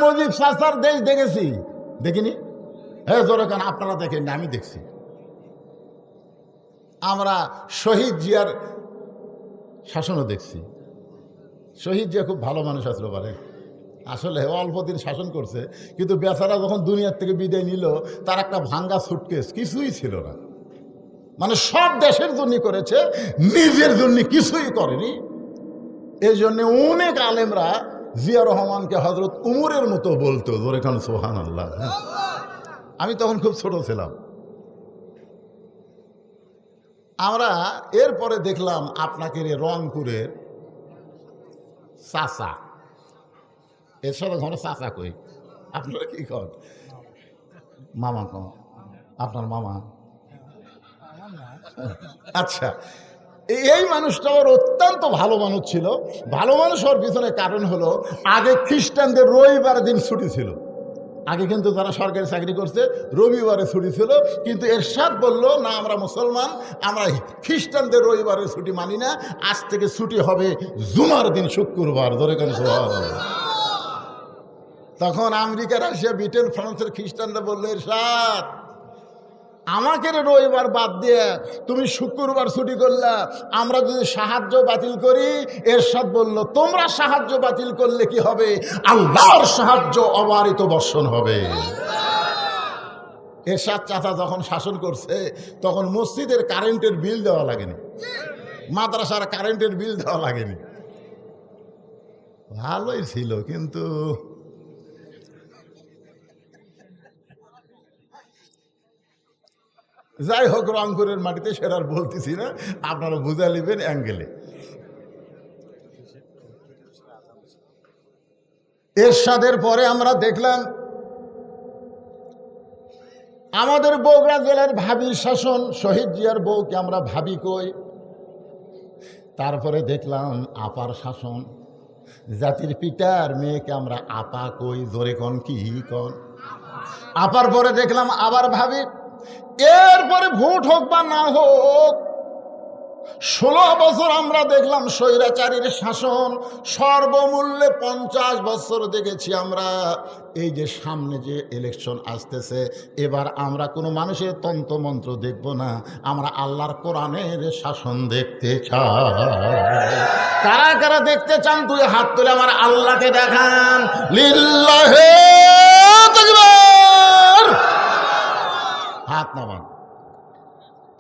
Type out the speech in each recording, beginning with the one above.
মুজিব চাচার দেশ দেখেছি, দেখিনি? হ্যাঁ জোরে কেন আপনারা দেখেন না, আমি দেখছি। আমরা শহীদ জিয়ার শাসনও দেখছি। শহীদ জিয়া খুব ভালো মানুষ আসলো পারে, আসলে অল্প দিন শাসন করছে, কিন্তু বেচারা যখন দুনিয়ার থেকে বিদায় নিল তার একটা ভাঙ্গা সুটকেস, কিছুই ছিল না। মানে সব দেশের জন্য করেছে, নিজের জন্য কিছুই করেনি। এই জন্য অনেক আলেমরা জিয়া রহমানকে হজরত উমরের মতো বলতো, জোরে খান সুবহানাল্লাহ। আমি তখন খুব ছোট ছিলাম। আমরা এরপরে দেখলাম আপনাকে রংপুরের চাচা, এর সাথে ঘরে চাচা কই, আপনারা কি কন? মামা কন, আপনার মামা। আচ্ছা, এই মানুষটা ওর অত্যন্ত ভালো মানুষ ছিল। ভালো মানুষ হওয়ার পিছনে কারণ হলো, আগে খ্রিস্টানদের রবিবার দিন ছুটি ছিল। আগে কিন্তু যারা সরকারি চাকরি করছে রবিবারে ছুটি ছিল, কিন্তু এরশাদ বলল না, আমরা মুসলমান, আমরা খ্রিস্টানদের রবিবারের ছুটি মানি না, আজ থেকে ছুটি হবে জুমার দিন, শুক্রবার। ধরে কেন? তখন আমেরিকা, রাশিয়া, ব্রিটেন, ফ্রান্সের খ্রিস্টানরা বললো, এরশাদ আমাকে রবিবার বাদ দিয়ে তুমি শুক্রবার ছুটি করলা, আমরা যদি সাহায্য বাতিল করি। এরশাদ বলল, তোমরা সাহায্য বাতিল করলে কি হবে? আল্লাহর সাহায্য অবারিত বর্ষণ হবে। এরশাদ চাচা যখন শাসন করছে তখন মসজিদের কারেন্টের বিল দেওয়া লাগেনি, মাদ্রাসার কারেন্টের বিল দেওয়া লাগেনি। ভালোই ছিল, কিন্তু যাই হোক, রংপুরের মাটিতে সেটা আর বলতেছি না, আপনারা বুঝা নেবেন অ্যাঙ্গেলে। এরশাদের পরে আমরা দেখলাম আমাদের বগুড়া জেলার ভাবি শাসন, শহীদ জিয়ার বউকে আমরা ভাবি কই। তারপরে দেখলাম আপার শাসন, জাতির পিতার মেয়েকে আমরা আপা কই। জোরে কন, কি কন? আপার পরে দেখলাম আবার ভাবি। এরপরে ভোট হোক বা না হোক, 16 বছর আমরা দেখলাম স্বৈরাচারীর শাসন, সর্বমূল্যে 50 বছর দেখেছি আমরা। এই যে সামনে যে ইলেকশন আসতেছে, এবার আমরা কোনো মানুষের তন্ত্রমন্ত্র দেখব না, আমরা আল্লাহর কোরআনের শাসন দেখতে চাই। কারা কারা দেখতে চান? দুই হাত তুলে আমার আল্লাহকে দেখান। লিল্লাহি তাকবীর, হাত নামান।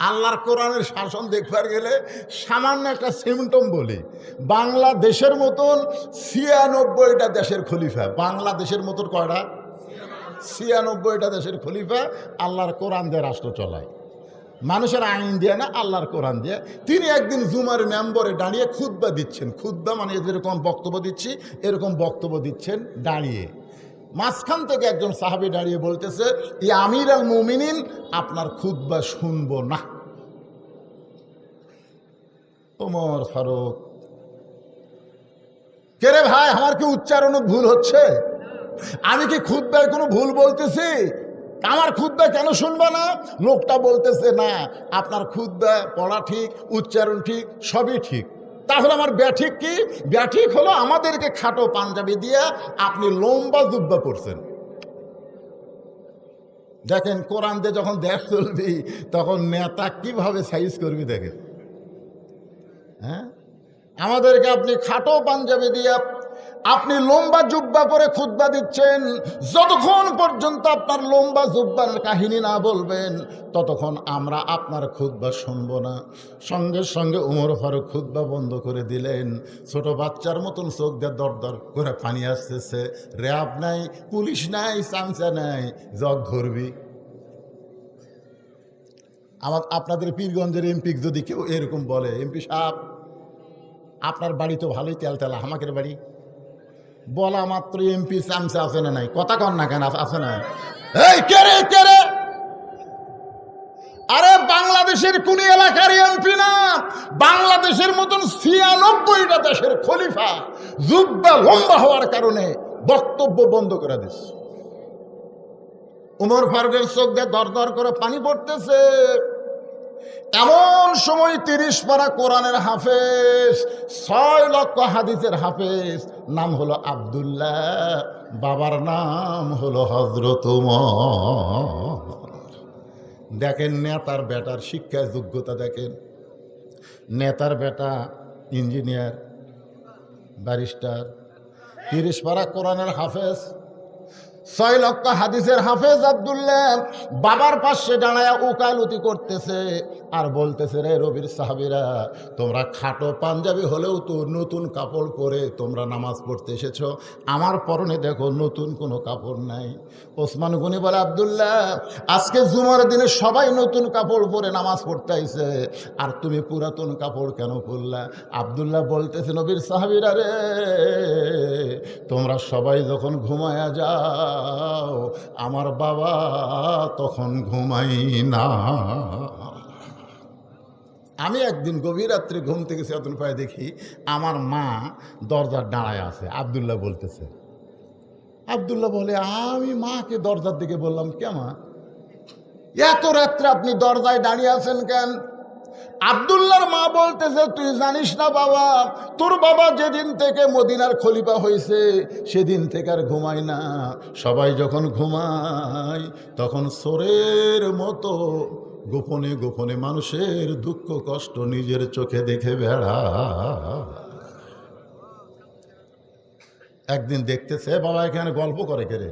আল্লাহর কোরআনের শাসন দেখবার গেলে সামান্য একটা সিমটম বলি, বাংলাদেশের মতন 96টা দেশের খলিফা, বাংলাদেশের মতন কয়টা? 96টা দেশের খলিফা আল্লাহর কোরআন দিয়ে রাষ্ট্র চলায়। মানুষের আইন দিয়ে না, আল্লাহর কোরআন দিয়ে। তিনি একদিন জুমার মেম্বরে দাঁড়িয়ে খুতবা দিচ্ছেন, খুতবা মানে যেরকম বক্তব্য দিচ্ছি এরকম বক্তব্য দিচ্ছেন দাঁড়িয়ে। মাঝখান থেকে একজন সাহাবী দাঁড়িয়ে বলতেছে, ইয়া আমির আল মুমিনিন, আপনার খুতবা শুনবো না। ওমর ফারুক, কে রে ভাই, আমার কি উচ্চারণ ভুল হচ্ছে? আমি কি খুতবায় কোনো ভুল বলতেছি? আমার খুতবা কেন শুনবা না? লোকটা বলতেছে, না আপনার খুতবা পড়া ঠিক, উচ্চারণ ঠিক, সবই ঠিক। তাহলে আমার ব্যাঠিক কি? ব্যাঠিক হলো আমাদেরকে খাটো পাঞ্জাবি দিয়ে আপনি লম্বা জুব্বা পরছেন। দেখেন কোরআন দিয়ে যখন দেশ চলবি তখন নেতা কিভাবে সাইজ করবি দেখেন। হ্যাঁ, আমাদেরকে আপনি খাটো পাঞ্জাবি দিয়ে আপনি লম্বা জুব্বা পরে খুতবা দিচ্ছেন। যতক্ষণ পর্যন্ত আপনার লম্বা জুব্বার কাহিনী না বলবেন ততক্ষণ আমরা আপনার খুতবা শুনবো না। সঙ্গে সঙ্গে উমর ফারুক খুতবা বন্ধ করে দিলেন। ছোট বাচ্চার মতন চোখ দিয়ে দর দর করে পানি আসতেছে। র্যাব নাই, পুলিশ নাই, চামচা নাই, জগ ধরবি। আপনাদের পীরগঞ্জের এমপি যদি কেউ এরকম বলে, এমপি সাহেব আপনার বাড়ি তো ভালোই তেলতেলা, আমাদের বাড়ি, বলা মাত্র এমপি চামচা আছে না নাই? কথা কন না কেন? আছে না? এই কে রে, কে রে? আরে বাংলাদেশের কোন এলাকার এমপি না, বাংলাদেশের মতন 96টা দেশের খলিফা জুব্বা লম্বা হওয়ার কারণে বক্তব্য বন্ধ করে দিচ্ছে। উমর ফারুকের চোখ দিয়ে দর দর করে পানি পড়তেছে। এমন সময় 30 পারা কোরআনের হাফেজ, 6 লক্ষ হাদিসের হাফেজ, নাম হলো আব্দুল্লাহ বাবার নাম হলো হযরত ওমর। দেখেন নেতার বেটার শিক্ষার যোগ্যতা, দেখেন নেতার বেটা ইঞ্জিনিয়ার, ব্যারিস্টার, 30 পারা কোরআনের হাফেজ, 6 লক্ষ হাদিসের হাফেজ আব্দুল্লাহ বাবার পাশে দাঁড়ায় উকালতি করতেছে আর বলতেছে, রে রবির সাহাবীরা, তোমরা খাটো পাঞ্জাবি হলেও তো নতুন কাপড় পরে তোমরা নামাজ পড়তে এসেছো, আমার পরনে দেখো নতুন কোনো কাপড় নাই। ওসমান গনি বলে, আব্দুল্লাহ আজকে জুমার দিনে সবাই নতুন কাপড় পরে নামাজ পড়তে আইছে, আর তুমি পুরাতন কাপড় কেন পরলা? আব্দুল্লাহ বলতেছে, নবীর সাহাবীরা রে, তোমরা সবাই যখন ঘুমায়া যাও আমার বাবা তখন ঘুমাই না। আমি একদিন গভীর রাত্রে ঘুম থেকে চেতন পায়ে দেখি আমার মা দরজার দাঁড়ায় আছে। আব্দুল্লাহ বলতেছে, আব্দুল্লাহ বলে, আমি মাকে দরজার দিকে বললাম, কে মা, এত রাত্রে আপনি দরজায় দাঁড়িয়ে আছেন কেন? আব্দুল্লাহর মা বলতেছে, তুই জানিস না বাবা, তোর বাবা যেদিন থেকে মদিনার খলিফা হয়েছে সেদিন থেকে আর ঘুমায় না। সবাই যখন ঘুমায় তখন চোরের মতো গোপনে গোপনে মানুষের দুঃখ কষ্ট নিজের চোখে দেখে বেড়া। একদিন দেখতেছে বাবা এখানে গল্প করে কেড়ে,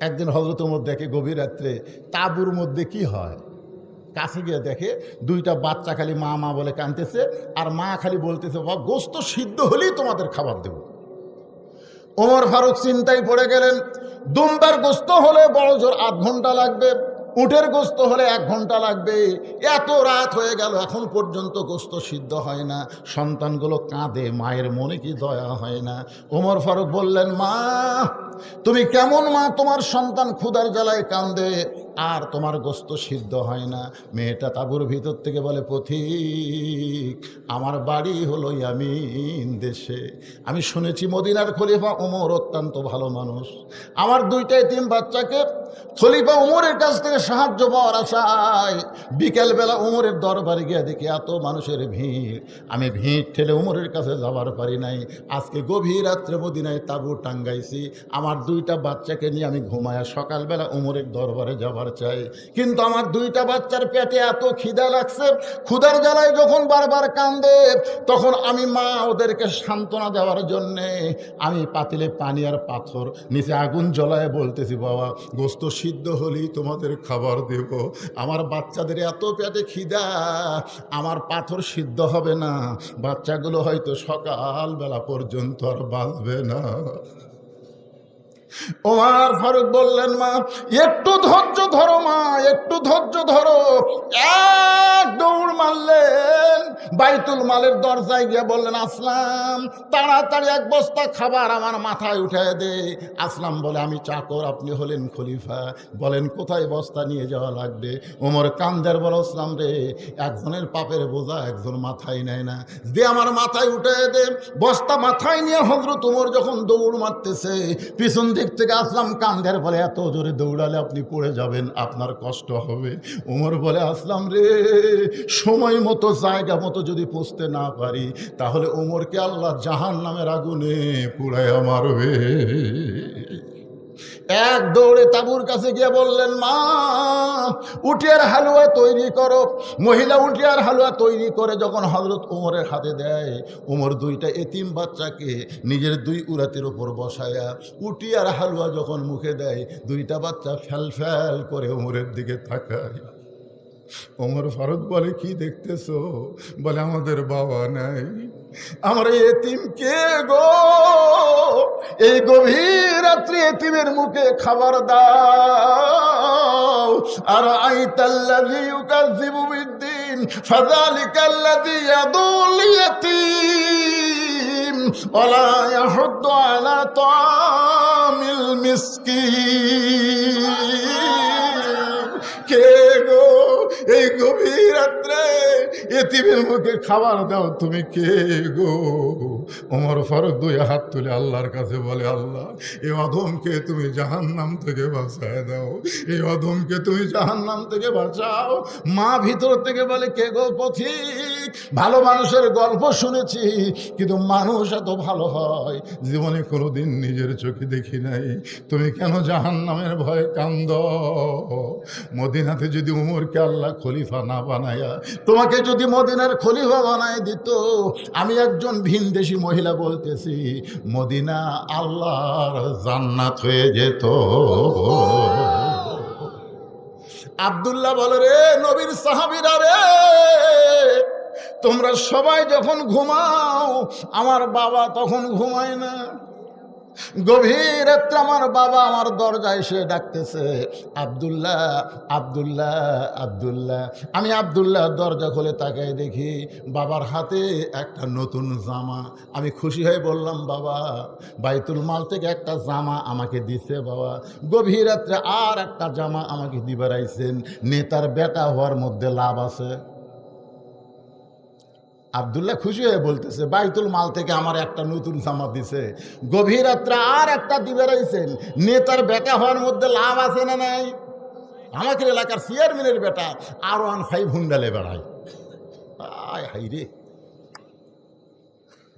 একদিন হযরত ওমর দেখে গভীর রাত্রে তাঁবুর মধ্যে কি হয়, কাছে গিয়ে দেখে 2টা বাচ্চা খালি মা মা বলে কাঁদতেছে, আর মা খালি বলতেছে, বাবা গোস্ত সিদ্ধ হলেই তোমাদের খাবার দেব। ওমর ফারুক চিন্তায় পড়ে গেলেন, দুম্বার গোস্ত হলে বড় জোর 8 ঘন্টা লাগবে, উটের গোস্ত হলে 1 ঘন্টা লাগবে, এত রাত হয়ে গেল এখন পর্যন্ত গোস্ত সিদ্ধ হয় না। সন্তানগুলো কাঁদে, মায়ের মনে কি দয়া হয় না? ওমর ফারুক বললেন, মা তুমি কেমন মা, তোমার সন্তান ক্ষুধার জ্বালায় কান্দে আর তোমার গোস্ত সিদ্ধ হয় না? মেয়েটা তাঁবুর ভিতর থেকে বলে, পথিক আমার বাড়ি হলো ইয়ামিন দেশে, আমি শুনেছি মদিনার খলিফা ওমর অত্যন্ত ভালো মানুষ, আমার 2টা এতিম বাচ্চাকে খলিফা ওমরের কাছ থেকে সাহায্য পাওয়ার আশায় বিকেলবেলা ওমরের দরবারে গিয়ে দেখি এত মানুষের ভিড়, আমি ভিড় ঠেলে ওমরের কাছে যাবার পারি নাই। আজকে গভীর রাত্রে মদিনায় তাঁবু টাঙ্গাইছি, আমার 2টা বাচ্চাকে নিয়ে আমি ঘুমায়া সকালবেলা ওমরের দরবারে যাবার চাই, কিন্তু আমার 2টা বাচ্চার পেটে এত খিদা লাগছে, ক্ষুধার জ্বালায় যখন বারবার কান্দে তখন আমি মা ওদেরকে সান্ত্বনা দেওয়ার জন্যে আমি পাতিলে পানি আর পাথর নিচে আগুন জ্বলায় বলতেছি, বাবা গোস্ত সিদ্ধ হলেই তোমাদের খাবার দেব, আমার বাচ্চাদের এত পেটে খিদা, আমার পাথর সিদ্ধ হবে না, বাচ্চাগুলো হয়তো সকালবেলা পর্যন্ত আর বাঁচবে না। ওমর ফারুক বললেন, মা একটু ধৈর্য ধরো, মা একটু ধৈর্য ধরো। এক দৌড় মারলেন, বাইতুল মালের দরজায় গিয়ে বললেন, আসলাম তাড়াতাড়ি 1 বস্তা খাবার আমার মাথায় উঠায় দে। আসলাম বলে, আমি চাকর, আপনি হলেন খলিফা, বলেন কোথায় বস্তা নিয়ে যাওয়া লাগবে? ওমর কান্দের বলে, আসলাম রে, একজনের পাপের বোঝা একজন মাথায় নেয় না, দে আমার মাথায় উঠায় দে। বস্তা মাথায় নিয়ে হযরত ওমর যখন দৌড় মারতেছে, পিছন দিক থেকে আসলাম কান্দের বলে, এত জোরে দৌড়ালে আপনি পড়ে যাবেন, আপনার কষ্ট হবে। ওমর বলে, আসলাম রে, সময় মতো জায়গা মতো যদি পৌঁছতে না পারি তাহলে ওমরকে আল্লাহ জাহান্নামের আগুনে পুড়াইয়া মারবে। এক দৌড়ে তাঁবুর কাছে গিয়ে বললেন, মা উটিয়ার হালুয়া তৈরি করো। মহিলা উটিয়ার হালুয়া তৈরি করে যখন হযরত ওমরের হাতে দেয়, ওমর 2টা এতিম বাচ্চাকে নিজের 2 উরাতের উপর বসায়া উটিয়ার হালুয়া যখন মুখে দেয়, 2টা বাচ্চা ফ্যাল ফ্যাল করে ওমরের দিকে তাকায়। ওমর ফারুক বলে, কি দেখতেছো? বলে, আমাদের বাবা নাই, আমার এতিম কে গো? এই গভীর রাত্রি এতিমের মুখে খাবার দাও। আর আইতাল্লাযী ইউকাযযিবু বিদ্দীন ফাযালিকাল্লাযী ইয়াদুল ইয়াতীম ওয়ালা ইয়াহুদ্দু আলা তাআমিল মিসকিন। কে গো এই গভীর রাত্রে এতিমের মুখে খাবার দাও, তুমি কে গো? ওমর ফারুক দুই হাত তুলে আল্লাহর কাছে বলে, আল্লাহ এই অধমকে তুমি জাহান্নাম থেকে বাঁচায় দাও, এই অধমকে তুমি জাহান্নাম থেকে বাঁচাও। মা ভিতর থেকে বলে, কে গো পথিক, ভালো মানুষের গল্প শুনেছি, কিন্তু মানুষ এত ভালো হয় জীবনে কোনোদিন নিজের চোখে দেখি নাই, তুমি কেন জাহান্নামের ভয়ে কান্দ? মদিনাতে যদি উমরকে আল্লাহ খলিফা না বানায়া তোমাকে যদি মদিনার খলিফা বানায় দিত, আমি একজন ভিনদেশী মহিলা বলতেছি, মদিনা আল্লাহর জান্নাত হয়ে যেত। আব্দুল্লাহ বলে, রে নবীর সাহাবীরা রে, তোমরা সবাই যখন ঘুমাও আমার বাবা তখন ঘুমায় না। গভীর রাত্রে আমার বাবা আমার দরজায় এসে ডাকতেছে, আব্দুল্লাহ আব্দুল্লাহ আব্দুল্লাহ। আমি আব্দুল্লাহ দরজা খুলে তাকাই দেখি বাবার হাতে একটা নতুন জামা। আমি খুশি হয়ে বললাম, বাবা বাইতুল মাল থেকে একটা জামা আমাকে দিছে বাবা। গভীর রাত্রে আর একটা জামা আমাকে দিবার আইছেন, নেতার বেটা হওয়ার মধ্যে লাভ আছে। আব্দুল্লাহ খুশি হয়ে বলতেছে, বাইতুল মাল থেকে আমার একটা নতুন জামা দিছে, গভীর রাত্রে আর একটা দিবে রাইছেন, নেতার বেটা হওয়ার মধ্যে লাভ আছে না নাই? আমাকে এলাকার চেয়ারম্যানের বেটা R15 হুন্ডালে বেড়ায়। আয় হাই রে,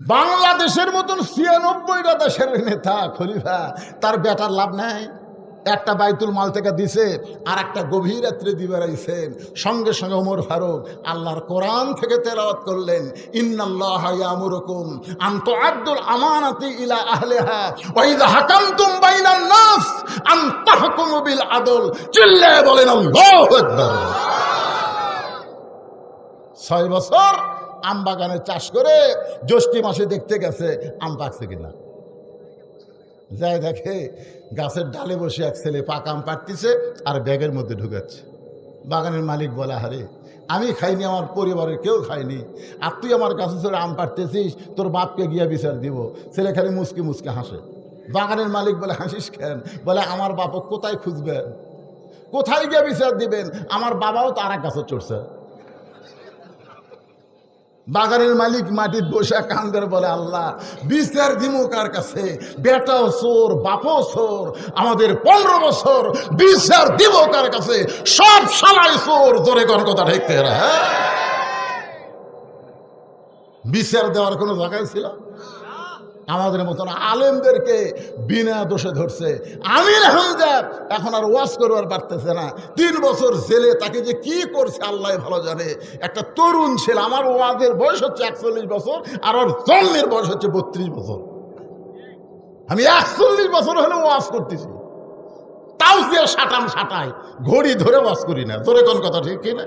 বাংলাদেশের মতন 96টা দেশের নেতা খলিফা, তার বেটার লাভ নাই? একটা বাইতুল মাল থেকে দিছে আর একটা গভীর রাত্রে দিবার আইছেন। সঙ্গে সঙ্গে ওমর ফারুক আল্লাহর কোরআন থেকে তেলাওয়াত করলেন, ইন্নাল্লাহা ইয়ামুরুকুম আন তুআদ্দুল আমানাতি ইলা আহলিহা ওয়া ইযা হাকামতুম বাইনান নাস আন তাহকুমু বিল আদল। চিল্লায়ে বলেন আল্লাহু আকবার। 6 বছর আম বাগানে চাষ করে জ্যৈষ্ঠী মাসে দেখতে গেছে আম পাকছে কিনা। যাই দেখে গাছের ডালে বসে এক ছেলে পাকা আম পাড়তেছে আর ব্যাগের মধ্যে ঢুকাচ্ছে। বাগানের মালিক বলে, আরে আমি খাইনি, আমার পরিবারের কেউ খায়নি, আর তুই আমার গাছে চড়ে আম পাড়তেছিস, তোর বাপকে গিয়া বিচার দিব। ছেলে খালি মুসকি মুসকে হাসে। বাগানের মালিক বলে, হাসিস কেন? বলে, আমার বাপক কোথায় খুঁজবেন, কোথায় গিয়ে বিচার দিবেন? আমার বাবাও তো আর এক গাছে চড়ছে। বাগানের মালিক মাটির বসে কান্দের বলে, আল্লাহ বিচার দিমু কার কাছে? বেটাও চোর, বাপও চোর, আমাদের 15 বছর বিচার দিব কার কাছে? সব শালাই চোর। জোরে কোন কথা দেখতে এরা, হ্যাঁ? বিচার দেওয়ার কোনো জায়গায় ছিল? আমাদের মতন আলেমদেরকে বিনা দোষে ধরছে। আমির হামজা এখন আর ওয়াজ করবার পারতেছে না, 3 বছর জেলে। তাকে যে কি করছে আল্লাহ ভালো জানে। একটা তরুণ ছেলে, আমার ওয়াজের বয়স হচ্ছে 41 বছর, আর ওর জন্মের বয়স হচ্ছে 32 বছর। আমি 41 বছর হলে ওয়াজ করতেছি, তাও যে সাটাই ঘড়ি ধরে ওয়াজ করি না। তোরে কোন কথা ঠিক কিনা?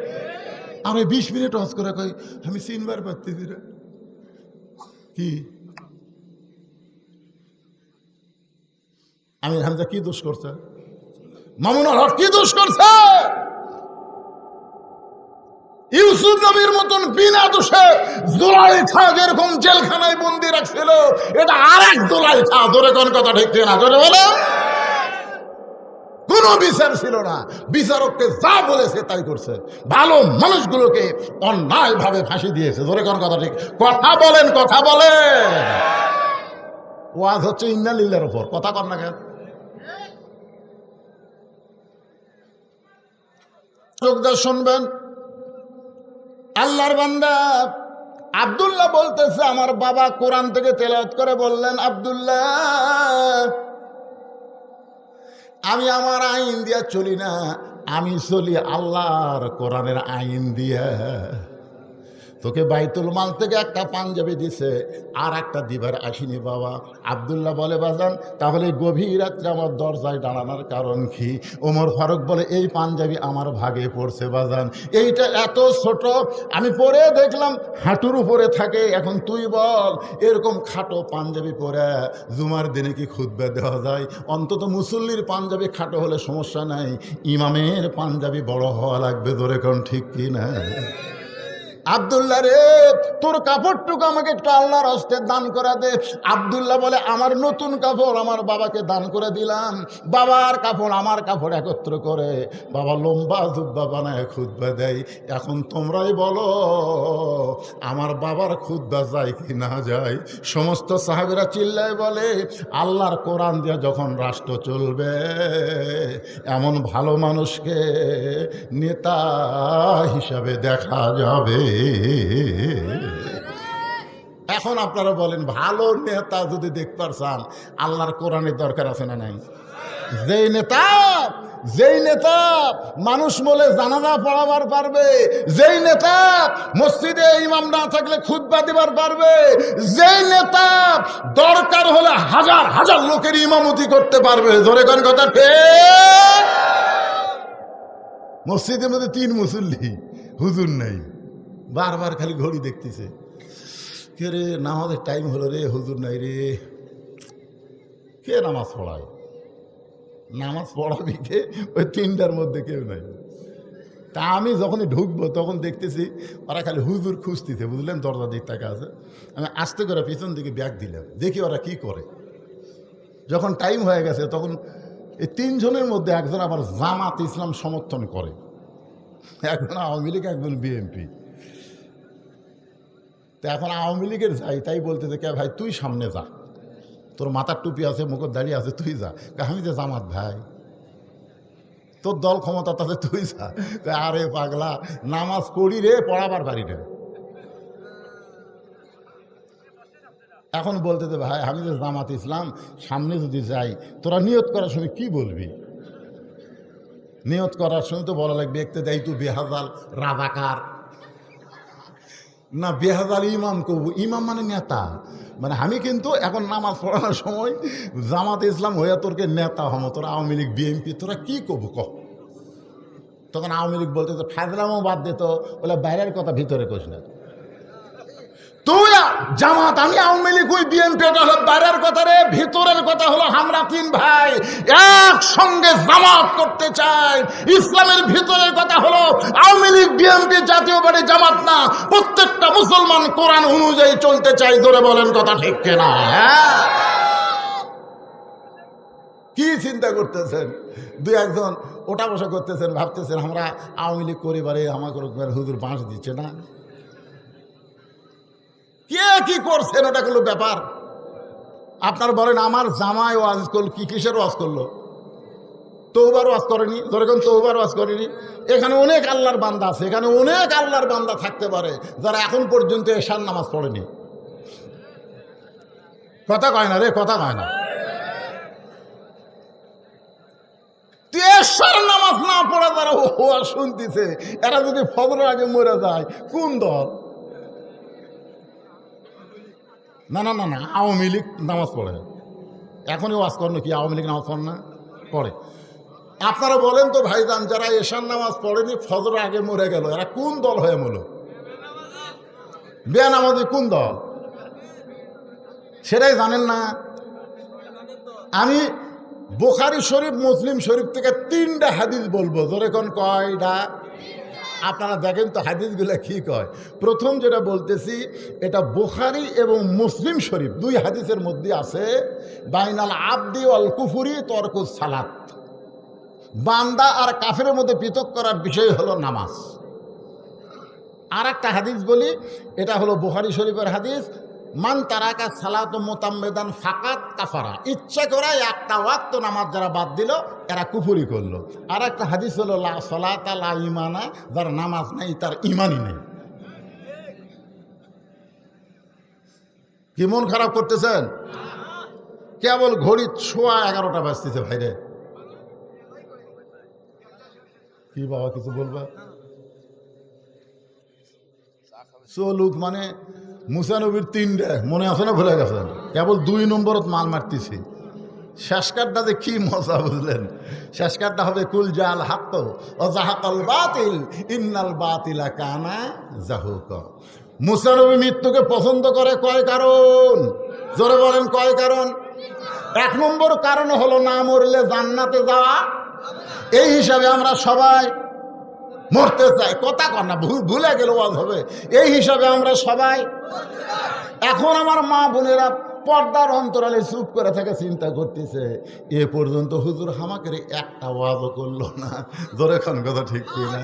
আমি 20 মিনিট ওয়াজ করে কই, আমি চিনবার পারতেছি না। কি আমির হামজা কি দোষ করছে? মামুনুল হক কি দোষ করছে? ইউসুফ নবীর মতন বিনা দোষে জুলাইখা যেরকম জেলখানায় বন্দি রাখছিল, এটা আরেক জুলাইখা। ধরে কোন কথা ঠিক না? ধরে বলো, কোন বিচার ছিল না। বিচারককে যা বলেছে তাই করছে। ভালো মানুষগুলোকে অন্যায় ভাবে ফাঁসি দিয়েছে। ধরে কোন কথা ঠিক? কথা বলেন, কথা বলেন। ওয়াজ হচ্ছে ইন্না লিল্লাহর উপর, কথা কর না কেন? চোখদার শুনবেন, আল্লাহর বান্দা আব্দুল্লাহ বলতেছে, আমার বাবা কোরআন থেকে তেলাওয়াত করে বললেন, আব্দুল্লাহ আমি আমার আইন দিয়া চলি না, আমি চলি আল্লাহর কোরআনের আইন দিয়া। তোকে বাইতুল মাল থেকে একটা পাঞ্জাবি দিছে, আর একটা দিবার আসিনি বাবা। আব্দুল্লাহ বলে, বাজান তাহলে গভীর রাত্রে আমার দরজায় দাঁড়ানোর কারণ কি? ওমর ফারুক বলে, এই পাঞ্জাবি আমার ভাগে পড়ছে বাজান, এইটা এত ছোট, আমি পরে দেখলাম হাঁটুর উপরে থাকে। এখন তুই বল, এরকম খাটো পাঞ্জাবি পরে জুমার দিনে কি খুতবা দেওয়া যায়? অন্তত মুসল্লির পাঞ্জাবি খাটো হলে সমস্যা নাই, ইমামের পাঞ্জাবি বড় হওয়া লাগবে। ধরে কোন ঠিক কি না? আব্দুল্লাহ রে, তোর কাপড়টুকু আমাকে একটু আল্লাহর হস্তে দান করে দে। আব্দুল্লাহ বলে, আমার নতুন কাপড় আমার বাবাকে দান করে দিলাম। বাবার কাপড় আমার কাপড় একত্র করে বাবা লম্বা জুব্বা বানায় খুতবা দেয়। এখন তোমরাই বলো আমার বাবার খুতবা যায় কি না যায়? সমস্ত সাহাবীরা চিল্লায় বলে, আল্লাহর কোরআন দিয়ে যখন রাষ্ট্র চলবে, এমন ভালো মানুষকে নেতা হিসাবে দেখা যাবে। এখন আপনারা বলেন, ভালো নেতা যদি দেখতে চান আল্লাহর কোরআনের দরকার আছে না নাই? যেই নেতা মানুষ বলে জানাজা পড়াবার পারবে, যেই নেতা মসজিদে ইমাম না থাকলে খুতবা দিবার পারবে, যেই নেতা দরকার হলে হাজার হাজার লোকের ইমামতি করতে পারবে, জোরে কোন কথা ঠিক? মসজিদের মধ্যে 3 মুসল্লি, হুজুর নাই, বারবার খালি ঘড়ি দেখতেছে, কে রে নামাজের টাইম হলো রে, হুজুর নাই রে, কে নামাজ পড়ায়? নামাজ পড়াবি কে? ওই 3টার মধ্যে কেউ নাই। তা আমি যখনই ঢুকবো তখন দেখতেছি ওরা খালি হুজুর খুঁজতেছে, বুঝলেন, দরজা দিক টাকা আছে। আমি আস্তে করে পিছন দিকে ব্যাগ দিলাম, দেখি ওরা কি করে। যখন টাইম হয়ে গেছে তখন এই 3 জনের মধ্যে একজন আবার জামাত ইসলাম সমর্থন করে, একজন আওয়ামী লীগ, একজন বিএনপি। তো এখন আওয়ামী লীগের যাই, তাই বলতেছে, কে ভাই তুই সামনে যা, তোর মাথার টুপি আছে, মুখের দাঁড়িয়ে আছে, তুই যা। আমি যে জামাত ভাই, তোর দল ক্ষমতা তাতে তুই যা। আরে পাগলা, নামাজ পড়ি রে, পড়াবার পারি রে। এখন বলতেছে, ভাই আমি যে জামাত ইসলাম, সামনে যদি যাই, তোরা নিয়ত করার সময় কি বলবি? নিয়ত করার সময় তো বলা লাগবে, একতে দেয় তুই বেহাজাল রাজাকার, না বেহাজাল ইমাম কব। ইমাম মানে নেতা, মানে আমি কিন্তু এখন নামাজ পড়ানোর সময় জামাত ইসলাম হইয়া তোরকে নেতা হম, তোরা আওয়ামী লীগ বিএনপি, তোরা কি কব ক? তখন আওয়ামী লীগ বলতে তো ফাজলামও বাদ দিত, বলে বাইরের কথা ভিতরে কোস না। তুই জামাত, আমি আওয়ামী লীগ, ওই বিএনপি, এটা হলো বাইরের কথা রে, ভিতরের কথা হলো আমরা 3 ভাই একসঙ্গে জামাত করতে চাই। ইসলামের ভিতরের কথা হলো আওয়ামী লীগ বিএনপি জাতীয় পার্টি জামাত না, প্রত্যেকটা মুসলমান কোরআন অনুযায়ী চলতে চাই। ধরে বলেন কথা ঠিক কিনা? কি চিন্তা করতেছেন? 2-1জন ওটা বসা করতেছেন, ভাবতেছেন আমরা আওয়ামী লীগ পরিবারে আমাকে হুজুর বাঁশ দিচ্ছে না, কে কি করছেন ওটা কোনো ব্যাপার? আপনার বলেন, আমার জামাই ওয়াজ করল, কি কিসের ওয়াজ করলো? তওবার ওয়াজ করেনি, যেরকম তওবার ওয়াজ করেনি। এখানে অনেক আল্লাহর বান্দা আছে, এখানে অনেক আল্লাহর বান্দা থাকতে পারে যারা এখন পর্যন্ত এশার নামাজ পড়েনি। কথা কয় না রে, কথা কয় না। এশার নামাজ না পড়া যারা ওয়াজ শুনতেছে, এরা যদি ফজরের আগে মরে যায়, কোন দল? না না না না, আওয়ামী লীগ নামাজ পড়ে, এখনই ওয়াজ করেন কি আওয়ামী লীগ নামাজ পড়ে না? পড়ে। আপনারা বলেন তো ভাইজান, যারা এশার নামাজ পড়েনি, ফজর আগে মরে গেল, এরা কোন দল হয়ে মূল? বেনামাজি কোন দল? সেটাই জানেন না। আমি বুখারী শরীফ, মুসলিম শরীফ থেকে 3টা হাদিস বলবো, জোরে কোন কয়টা? আপনারা দেখেন তো হাদিসগুলো কি কয়। প্রথম যেটা বলতেছি, এটা বুখারী এবং মুসলিম শরীফ 2 হাদিসের মধ্যে আছে, বাইনাল আবদি ওয়াল কুফরি তরকুস সালাত, বান্দা আর কাফেরের মধ্যে পৃথক করার বিষয় হলো নামাজ। আর একটা হাদিস বলি, এটা হলো বুখারী শরীফের হাদিস, মান তারাকা সালাত মুতাম্মিদান ফাকাত কাফারা, ইচ্ছা করে একটা ওয়াক্ত নামাজ যারা বাদ দিল এরা কুফরি করলো। আর একটা হাদিস হলো লা সালাতা লা ঈমানা, যার নামাজ নেই তার ঈমানই নেই। কি মন খারাপ করতেছেন? কেবল ঘড়ি 11:15 বাজতেছে ভাইরে। কি বাবা কিছু বলবা? চলুক মানে মুসানবীর 3টা মনে আছে না, ভুলে গেছেন? কেবল 2 নম্বরত মাল মারতেছি। শেষ কার্ডটাতে কি মজা বুঝলেন? শেষ কার্ডটা হবে কুল জাল হাক্ক ও জাহাকাল বাতিল ইন্নাল বাতিলা কানা জাহুকা। মুসানবী মৃত্যুকে পছন্দ করে কয় কারণ? জোরে বলেন কয় কারণ? 1 নম্বর কারণ হলো না মরলে জান্নাতে যাওয়া। এই হিসাবে আমরা সবাই মরতে চাই, কথা কর না, ভুলে গেলে ওয়াজ হবে। এই হিসাবে আমরা সবাই এখন আমার মা বোনেরা পর্দার অন্তরালে চুপ করে থাকে, চিন্তা করতেছে এ পর্যন্ত হুজুর আমাকে একটা ওয়াজও করলো না। ধরে খান কথা ঠিক কি না?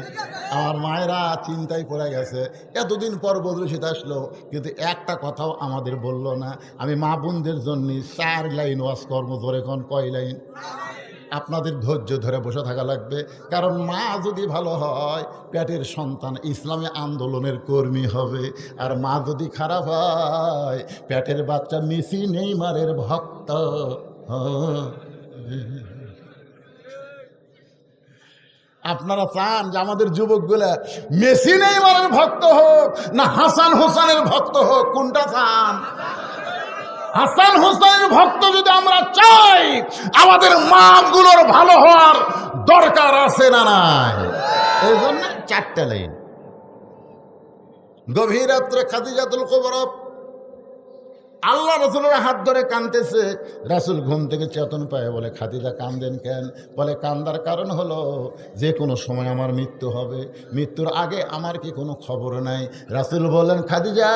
আমার মায়েরা চিন্তায় পড়ে গেছে, এতদিন পর বদরশিদ আসলো কিন্তু একটা কথাও আমাদের বললো না। আমি মা বোনদের জন্য 4 লাইন ওয়াজ কর্ম, ধরে খান কয় লাইন? আপনাদের ধৈর্য ধরে বসে থাকা লাগবে, কারণ মা যদি ভালো হয় পেটের সন্তান ইসলামী আন্দোলনের কর্মী হবে, আর মা যদি খারাপ হয় পেটের বাচ্চা মেসি নেইমারের ভক্ত। আপনারা চান যে আমাদের যুবকগুলা মেসি নেইমারের ভক্ত হোক না হাসান হোসেনের ভক্ত হোক? কোনটা চান? হাসান হোসেনের ভক্ত যদি আমরা চাই, আমাদের মাগুলোর ভালো হওয়ার দরকার আছে না নাই? এই জন্য 4টা লাইন। গভীর রাত্রে খাদিজাতুল কুবরা আল্লাহ রাসূলের হাত ধরে কাঁদতেছে। রাসূল ঘুম থেকে চেতন পায়, বলে খাদিজা কাঁদেন কেন? বলে কান্দার কারণ হলো যে কোনো সময় আমার মৃত্যু হবে, মৃত্যুর আগে আমার কি কোনো খবর নাই? রাসূল বলেন, খাদিজা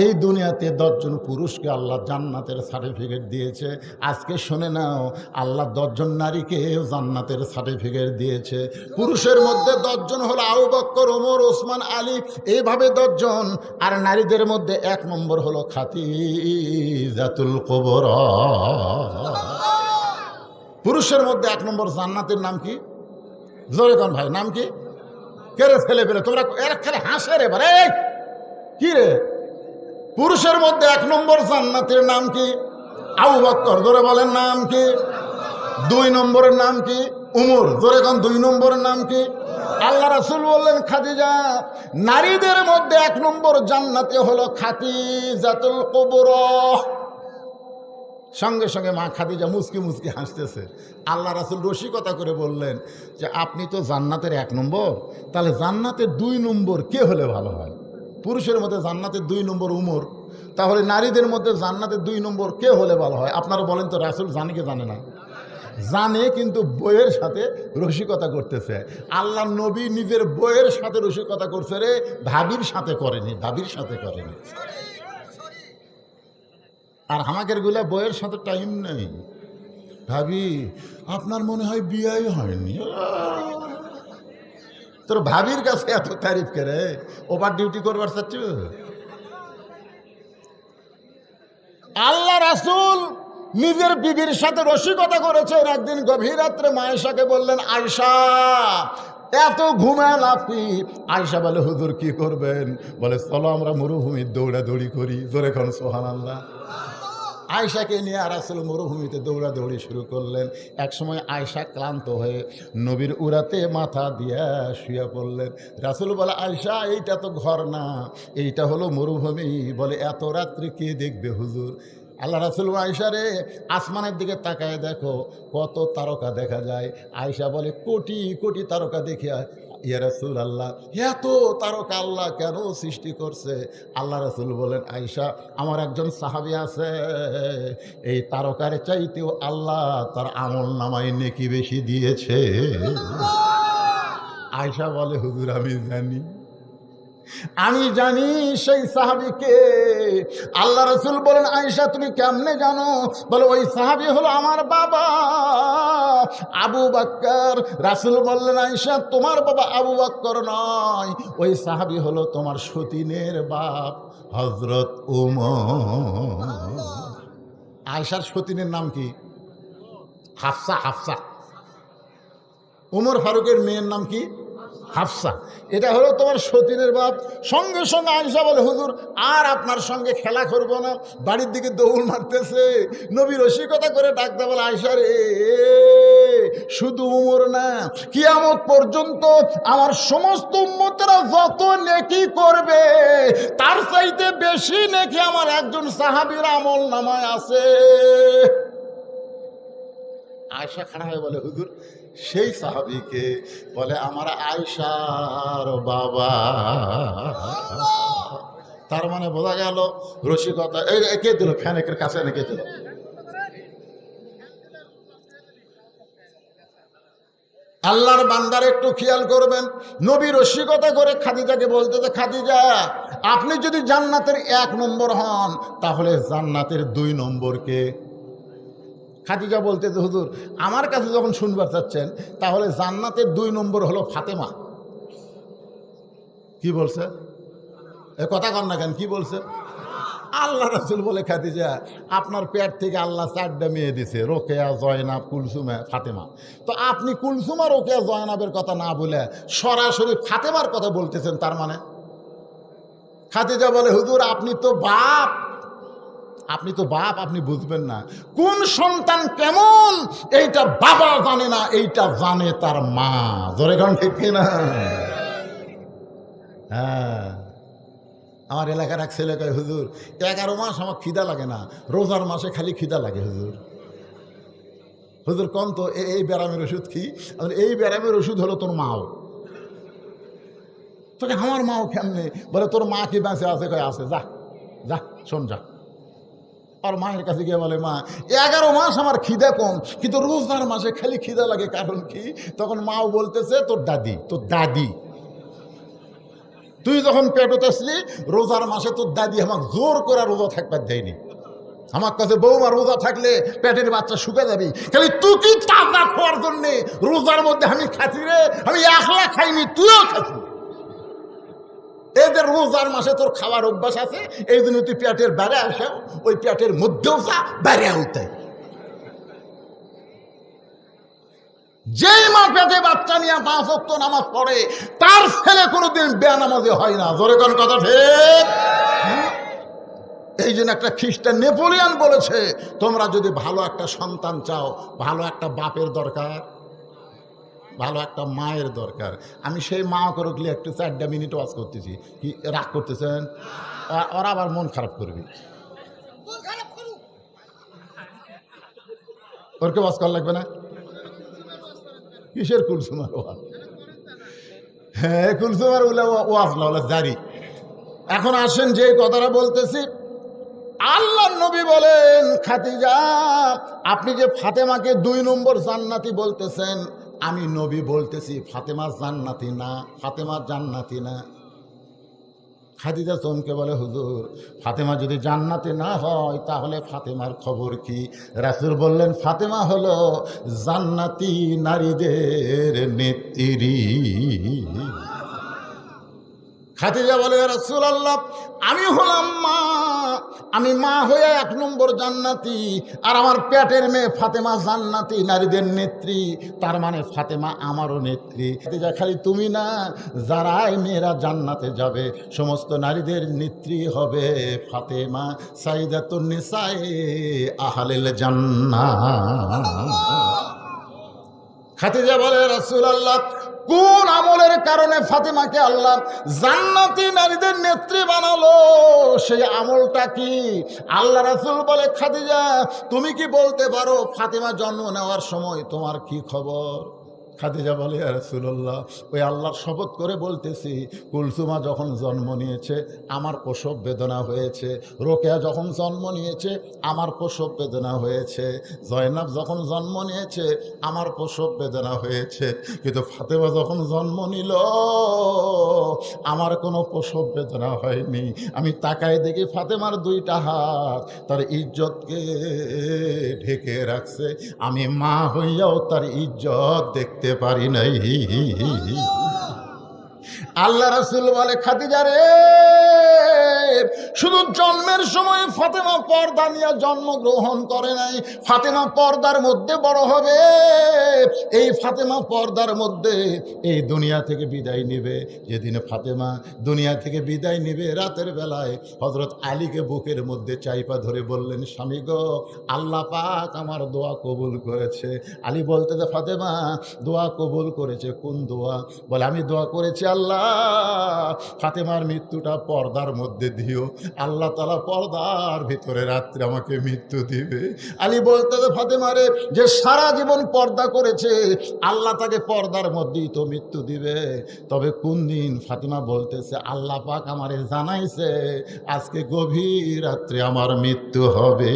এই দুনিয়াতে 10 জন পুরুষকে আল্লাহ জান্নাতের সার্টিফিকেট দিয়েছে, আজকে শুনে নাও আল্লাহ 10 জন নারীকেও জান্নাতের সার্টিফিকেট দিয়েছে। পুরুষের মধ্যে 10 জন হলো আবু বকর, ওমর, ওসমান, আলী, এইভাবে 10 জন। আর নারীদের মধ্যে 1 নম্বর হলো খাদিজাতুল কুবরা। পুরুষের মধ্যে 1 নম্বর জান্নাতের নাম কি? জোরে কোন ভাই, নাম কি? কে রে ছেলে পেলে তোমরা এর খেলে হাসে রে বারে, কি রে? পুরুষের মধ্যে 1 নম্বর জান্নাতের নাম কি? আবু বকর। জোরে বলেন নাম কি? 2 নম্বরের নাম কি? উমর। জোরে কোন 2 নম্বরের নাম কি? আল্লাহ রাসূল বললেন, খাদিজা নারীদের মধ্যে 1 নম্বর জান্নাতে হলো খাদিজাতুল কুবরা। সঙ্গে সঙ্গে মা খাদিজা মুচকি মুচকি হাসতেছে। আল্লাহ রাসূল রসিকতা করে বললেন যে আপনি তো জান্নাতের 1 নম্বর, তাহলে জান্নাতের 2 নম্বর কে হলে ভালো হয়? পুরুষের মধ্যে জান্নাতের 2 নম্বর উমর, তাহলে নারীদের মধ্যে জান্নাতের 2 নম্বর কে হলে ভালো হয়? আপনারা বলেন তো, রাসূল জানে কি জানে না? জানে, কিন্তু বইয়ের সাথে রসিকতা করতেছে। আল্লাহ নবী নিজের বইয়ের সাথে রসিকতা করছে রে, ভাবির সাথে করেনি, ভাবির সাথে করেনি। আর আমাদের গুলা বইয়ের সাথে টাইম নেই। ভাবি আপনার মনে হয় বিয়েই হয়নি, তোর ভাবির কাছে এত তারিফ করে ওভার ডিউটি করবার চাচ্ছ? আল্লাহ রাসূল নিজের বিবির সাথে রসিকতা করেছেন। একদিন গভীর রাত্রে মা আয়েশাকে বললেন, আয়েশা এত ঘুমান আপনি? আয়েশা বলে, হুজুর কি করবেন? বলে চলো আমরা মরুভূমির দৌড়াদৌড়ি করি। জোরে কোন সুবহানাল্লাহ। আয়েশাকে নিয়ে রাসূল মরুভূমিতে দৌড়াদৌড়ি শুরু করলেন। এক সময় আয়েশা ক্লান্ত হয়ে নবীর উরাতে মাথা দিয়া শুয়ে পড়লেন। রাসূল বলে, আয়েশা এইটা তো ঘর না, এইটা হলো মরুভূমি। বলে এত রাত্রে কে দেখবে হুজুর? আল্লাহ রাসূল, আয়েশা রে আসমানের দিকে তাকায় দেখো কত তারকা দেখা যায়। আয়েশা বলে, কোটি কোটি তারকা দেখে। ইয়া রাসূলুল্লাহ, এত তারকা আল্লাহ কেন সৃষ্টি করছে? আল্লাহ রাসূল বলেন, আয়েশা আমার একজন সাহাবী আছে, এই তারকার চাইতেও আল্লাহ তার আমল নামায় নেকি বেশি দিয়েছে। আয়েশা বলে, হুজুর আমি জানি, আমি জানি সেই সাহাবীকে। আল্লাহ রাসূল বলেন, আয়েশা তুমি কেমনে জানো? বলে ওই সাহাবী হলো আমার বাবা আবু বকর। রাসূল বললেন, আয়েশা তোমার বাবা আবু বকর নয়, ওই সাহাবী হলো তোমার সতীনের বাপ হযরত ওমর। আয়েশার সতীনের নাম কি? হাফসা। হাফসা। ওমর ফারুকের মেয়ের নাম কি? হাফসা। এটা হলো তোমার সতীনের বাপ। সঙ্গে সঙ্গে আয়েশা বলে, হুজুর আর আপনার সঙ্গে খেলা করবো না। বাড়ির দিকে দৌড় মারতেছে। নবী রসিকতা করে ডাকতে বলে, আয়েশা রে শুধু উমর না, কিয়ামত পর্যন্ত আমার সমস্ত উম্মতেরা যত নেকি করবে তার চাইতে বেশি নেকি আমার একজন সাহাবীর আমল নামায় আছে। আয়েশা খাড়া হয়ে বলে, হুজুর সেই সাহাবীকে? বলে আমার আয়েশার বাবা। তার মানে বোঝা গেল রসিকতা। কে দিল ফ্যানের কাছে রেখে দিল? আল্লাহর বান্দার একটু খেয়াল করবেন, নবী রসিকতা করে খাদিজাকে বলতে, যে খাদিজা, আপনি যদি জান্নাতের 1 নম্বর হন তাহলে জান্নাতের 2 নম্বরকে। খাদিজা বলতে, যে হুজুর আমার কাছে যখন শুনবার চাচ্ছেন তাহলে জান্নাতের 2 নম্বর হলো ফাতেমা। কি বলছে? এ কথা কন না কেন, কি বলছে? আল্লাহ রাসূল বলে, খাদিজা আপনার পেট থেকে আল্লাহ 4টা মেয়ে দিছে, রোকেয়া, জয়নাব, কুলসুমা, ফাতেমা। তো আপনি কুলসুমা, রোকেয়া, জয়নাবের কথা না বলে সরাসরি ফাতেমার কথা বলতেছেন, তার মানে? খাদিজা বলে, হুজুর আপনি তো বাপ, আপনি বুঝবেন না। কোন সন্তান কেমন এইটা বাবা জানে না, এইটা জানে তার মা। জোরে গান ঠিক কিনা? হ্যাঁ, আমার এলাকার এক ছেলে কয়, হুজুর 11 মাস আমার খিদা লাগে না, রোজার মাসে খালি খিদা লাগে হুজুর। হুজুর কোন তো এই ব্যারামের ওষুধ কি? এই ব্যারামের ওষুধ হলো তোর মাও। তোকে আমার মাও কেমনে? বলে তোর মা কি বেঁচে আছে? কয় আছে। যা যা শোন যা। আর মায়ের কাছে গিয়ে বলে, মা 11 মাস আমার খিদা কম, কিন্তু রোজার মাসে খালি খিদা লাগে, কারণ কি? তখন মাও বলতেছে, তোর দাদি তুই যখন পেটতে আসলি রোজার মাসে তোর দাদি আমাকে জোর করে রোজা থাকবার দেয়নি। আমার কাছে বৌমা রোজা থাকলে পেটের বাচ্চা শুকে যাবি, খালি তুই কি তাজা খাওয়ার জন্যে রোজার মধ্যে আমি খাচ্ছি রে। আমি 1 লাখ খাইনি, তুইও খাচ্ছি। এদের রোজার মাসে তোর খাওয়ার অভ্যাস আছে, এই জন্য তুই পেটের বাইরে আসে, ওই পেটের মধ্যেও যা, বাইরে হইতে। যেই মা পেটে বাচ্চা নিয়ে 5 ওয়াক্ত নামাজ পড়ে, তার ছেলে কোনোদিন বেনামাজি হয় না। জোরে কোন কথা ঠিক? এই জন্য একটা খ্রিস্টান নেপোলিয়ান বলেছে, তোমরা যদি ভালো একটা সন্তান চাও, ভালো একটা বাপের দরকার, ভালো একটা মায়ের দরকার। আমি সেই মা করে একটু 4টা মিনিট ওয়াজ করতেছি, কি রাগ করতেছেন? ওরা আবার মন খারাপ করবি, ওরকে ওয়াজ করা লাগবে না। কিসের কুলসুমার ওয়াজ? হ্যাঁ, কুলসুমার ওয়াজ না জারি। এখন আসেন যে কথাটা বলতেছি, আল্লাহর নবী বলেন, খাদিজা আপনি যে ফাতেমাকে 2 নম্বর জান্নাতি বলতেছেন, আমি নবী বলতেছি ফাতেমা জান্নাতি না, ফাতেমা জান্নাতি না। খাদিজা চমকে বলে, হুজুর ফাতেমা যদি জান্নাতি না হয় তাহলে ফাতেমার খবর কি? রাসূল বললেন, ফাতেমা হলো জান্নাতি নারীদের নেত্রী। খাদিজা বলে, রাসূলুল্লাহ আমি হলাম মা, আমি মা হয়ে 1 নম্বর জান্নাতি, আর আমার পেটের মেয়ে ফাতেমা জান্নাতি নারীদের নেত্রী, তার মানে ফাতেমা আমারও নেত্রী। খাদিজা খালি তুমি না, যারাই মেয়েরা জান্নাতে যাবে সমস্ত নারীদের নেত্রী হবে ফাতেমা, সাইয়্যিদাতুন নিসায়ে আহলিল জান্নাহ। খাদিজা বলে, রাসূলুল্লাহ কোন আমলের কারণে ফাতেমাকে আল্লাহ জান্নাতি নারীদের নেত্রী বানালো, সেই আমলটা কি? আল্লাহ রাসূল বলে, খাদিজা তুমি কি বলতে পারো ফাতেমা জন্ম নেওয়ার সময় তোমার কি খবর? খাদিজা বলে, ইয়া রাসূলুল্লাহ ওই আল্লাহর শপথ করে বলতেছি, কুলসুমা যখন জন্ম নিয়েছে আমার প্রসব বেদনা হয়েছে, রোকেয়া যখন জন্ম নিয়েছে আমার প্রসব বেদনা হয়েছে, জয়নাব যখন জন্ম নিয়েছে আমার প্রসব বেদনা হয়েছে, কিন্তু ফাতেমা যখন জন্ম নিল আমার কোনো প্রসব বেদনা হয়নি। আমি তাকায় দেখি ফাতেমার 2টা হাত তার ইজ্জতকে ঢেকে রাখছে, আমি মা হইয়াও তার ইজ্জত দেখতে পারি নাই। আল্লাহ রাসূল বলে, খাদিজা রে শুধু জন্মের সময় ফাতেমা পর্দা নিয়ে জন্মগ্রহণ করে নাই, ফাতেমা পর্দার মধ্যে বড় হবে। এই ফাতেমা পর্দার মধ্যে এই দুনিয়া থেকে বিদায় নেবে। যেদিন ফাতেমা দুনিয়া থেকে বিদায় নেবে, রাতের বেলায় হযরত আলীকে বুকের মধ্যে চাইপা ধরে বললেন, স্বামী গো আল্লাহ পাক আমার দোয়া কবুল করেছে। আলী বলতে, যে ফাতেমা দোয়া কবুল করেছে, কোন দোয়া? বলে, আমি দোয়া করেছি আল্লাহ ফাতেমার মৃত্যুটা পর্দার মধ্যে দিও, আল্লাহ তাআলা পর্দার ভিতরে রাত্রে আমাকে মৃত্যু দিবে। আলী বলতে, যে ফাতেমা রে যে সারা জীবন পর্দা করেছে আল্লাহ তাকে পর্দার মধ্যেই তো মৃত্যু দিবে, তবে কোন দিন? ফাতেমা বলতেছে, আল্লাহ পাক আমারে জানাইছে আজকে গভীর রাত্রে আমার মৃত্যু হবে।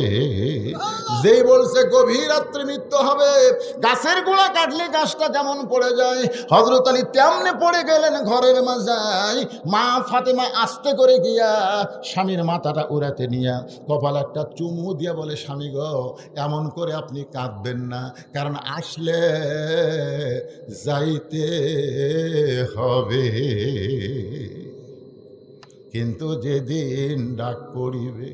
যেই বলছে গভীর রাত্রে মৃত্যু মৃত্যু হবে। গাছের গোড়া কাটলে গাছটা যেমন পড়ে যায়, হযরত আলী তেমনি পড়ে গেলেন ঘরের মাঝায়। মা ফাতেমা আস্তে করে গিয়া স্বামীর মাথাটা উড়াতে নিয়া কপাল একটা চুমু দিয়া বলে, স্বামী গো, এমন করে আপনি কাঁদবেন না, কারণ আসলে যাইতে হবে, কিন্তু যেদিন ডাক পড়িবে।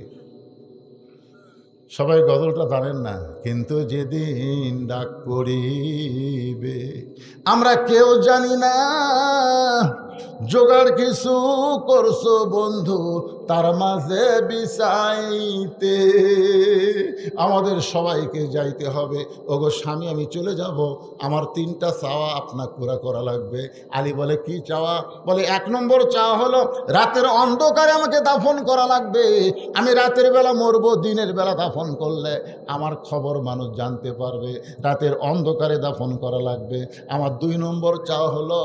সবাই গজলটা জানেন না, কিন্তু যেদিন ডাক পড়িবে আমরা কেউ জানি না, জোগাড় কিছু করছো বন্ধু তার মাঝে বিছাইতে। আমাদের সবাইকে যাইতে হবে। ওগো স্বামী, আমি চলে যাব, আমার 3টা চাওয়া আপনার পুরা করা লাগবে। আলী বলে, কি চাওয়া? বলে, 1 নম্বর চাওয়া হলো রাতের অন্ধকারে আমাকে দাফন করা লাগবে। আমি রাতের বেলা মরবো, দিনের বেলা দাফন করলে আমার খবর মানুষ জানতে পারবে। রাতের অন্ধকারে দাফন করা লাগবে। আমার 2 নম্বর চাওয়া হলো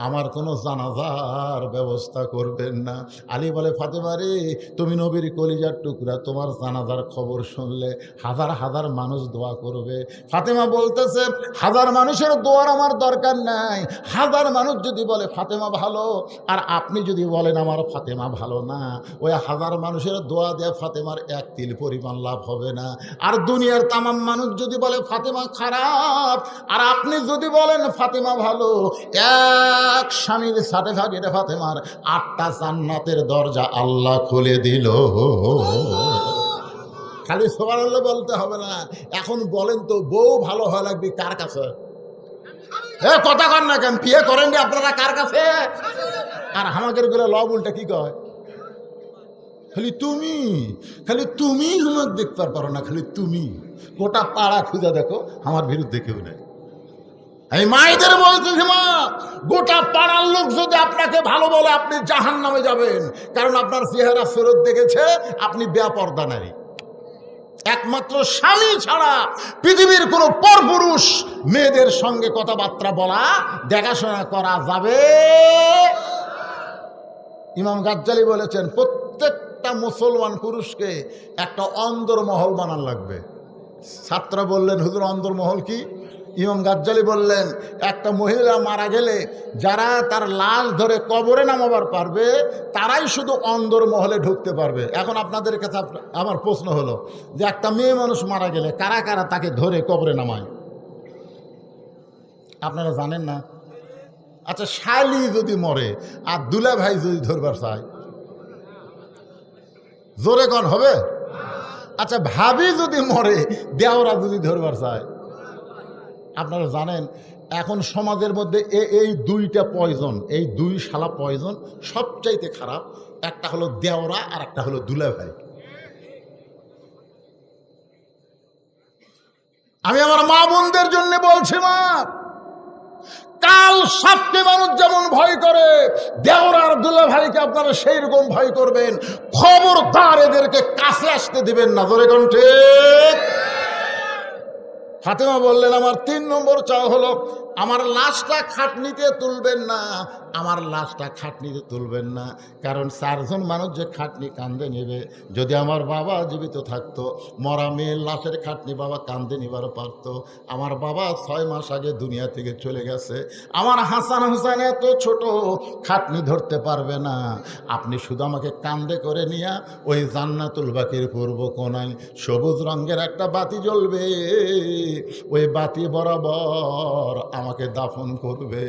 আমার কোনো জানাজার ব্যবস্থা করবেন না। আলী বলে, ফাতেমা রে, তুমি নবীর কলিজার টুকরা, তোমার জানাজার খবর শুনলে হাজার হাজার মানুষ দোয়া করবে। ফাতেমা বলতেছে, হাজার মানুষের দোয়ার আমার দরকার নাই। হাজার মানুষ যদি বলে ফাতেমা ভালো, আর আপনি যদি বলেন আমার ফাতেমা ভালো না, ওই হাজার মানুষের দোয়া দেয় ফাতেমার 1 তিল পরিমাণ লাভ হবে না। আর দুনিয়ার তামাম মানুষ যদি বলে ফাতেমা খারাপ, আর আপনি যদি বলেন ফাতেমা ভালো, এক স্বামীর সার্টিফিকেটে ফাতেমার 8টা জান্নাতের দরজা আল্লাহ খুলে দিল। খালি সুবহানাল্লাহ বলতে হবে না। এখন বলেন তো, বউ ভালো হয় লাগবে কার কাছে? কথা কন না কেন? বিয়ে করেন যে আপনারা কার কাছে? আর আমাদের গুলো লব উল্টা কি কয়, খালি তুমি আমার দেখতে পারো না, খালি তুমি। গোটা পাড়া খুঁজে দেখো, আমার বিরুদ্ধে কেউ নেই। আমি মায়েদের বলতেছি, মা, গোটা পাড়ার লোক যদি আপনাকে ভালো বলে আপনি জাহান্নামে যাবেন, কারণ আপনার চেহারা ফেরত দেখেছে আপনি বেপরদা নারী। একমাত্র স্বামী ছাড়া পৃথিবীর কোনো পরপুরুষ মেয়েদের সঙ্গে কথাবার্তা বলা, দেখাশোনা করা যাবে। ইমাম গাজ্জালি বলেছেন, প্রত্যেকটা মুসলমান পুরুষকে একটা অন্দরমহল বানান লাগবে। ছাত্র বললেন, হুজুর অন্দরমহল কি? ইমাম গাজ্জালি বললেন, একটা মহিলা মারা গেলে যারা তার লাশ ধরে কবরে নামাবার পারবে তারাই শুধু অন্দরমহলে ঢুকতে পারবে। এখন আপনাদের কাছে আমার প্রশ্ন হলো যে, একটা মেয়ে মানুষ মারা গেলে কারা কারা তাকে ধরে কবরে নামায়? আপনারা জানেন না? আচ্ছা, শালি যদি মরে আর দুলা ভাই যদি ধরবার চায়, জোরে কন হবে? আচ্ছা, ভাবি যদি মরে, দেওরা যদি ধরবার চায়, আপনারা জানেন এখন সমাজের মধ্যে এই 2টা পয়জন, এই 2 শালা পয়জন সবচাইতে খারাপ। একটা হলো দেওরা আর একটা হলো দুলা ভাই। আমি আমার মা বোনদের জন্য বলছি, মা, কাল সাপকে মানুষ যেমন ভয় করে, দেওরার দুলা ভাইকে আপনারা সেই রকম ভয় করবেন। খবরদার এদেরকে কাছে আসতে দিবেন না। ধরে কোন ঠিক? ফাতেমা বললেন, আমার 3 নম্বর চাওয়া হলো আমার লাশটা খাটনিতে তুলবেন না, আমার লাশটা খাটনিতে তুলবেন না। কারণ 4 জন মানুষ যে খাটনি কান্দে নেবে, যদি আমার বাবা জীবিত থাকতো, মরা মেয়ের লাশের খাটনি বাবা কান্দে নিবার পারতো। আমার বাবা 6 মাস আগে দুনিয়া থেকে চলে গেছে। আমার হাসান হুসাইন এত ছোট, খাটনি ধরতে পারবে না। আপনি শুধু আমাকে কান্দে করে নিয়ে ওই জান্নাতুল বাকির পূর্ব কোণায় সবুজ রঙের একটা বাতি জ্বলবে, ওই বাতি বরাবর আমাকে দাফন করবে।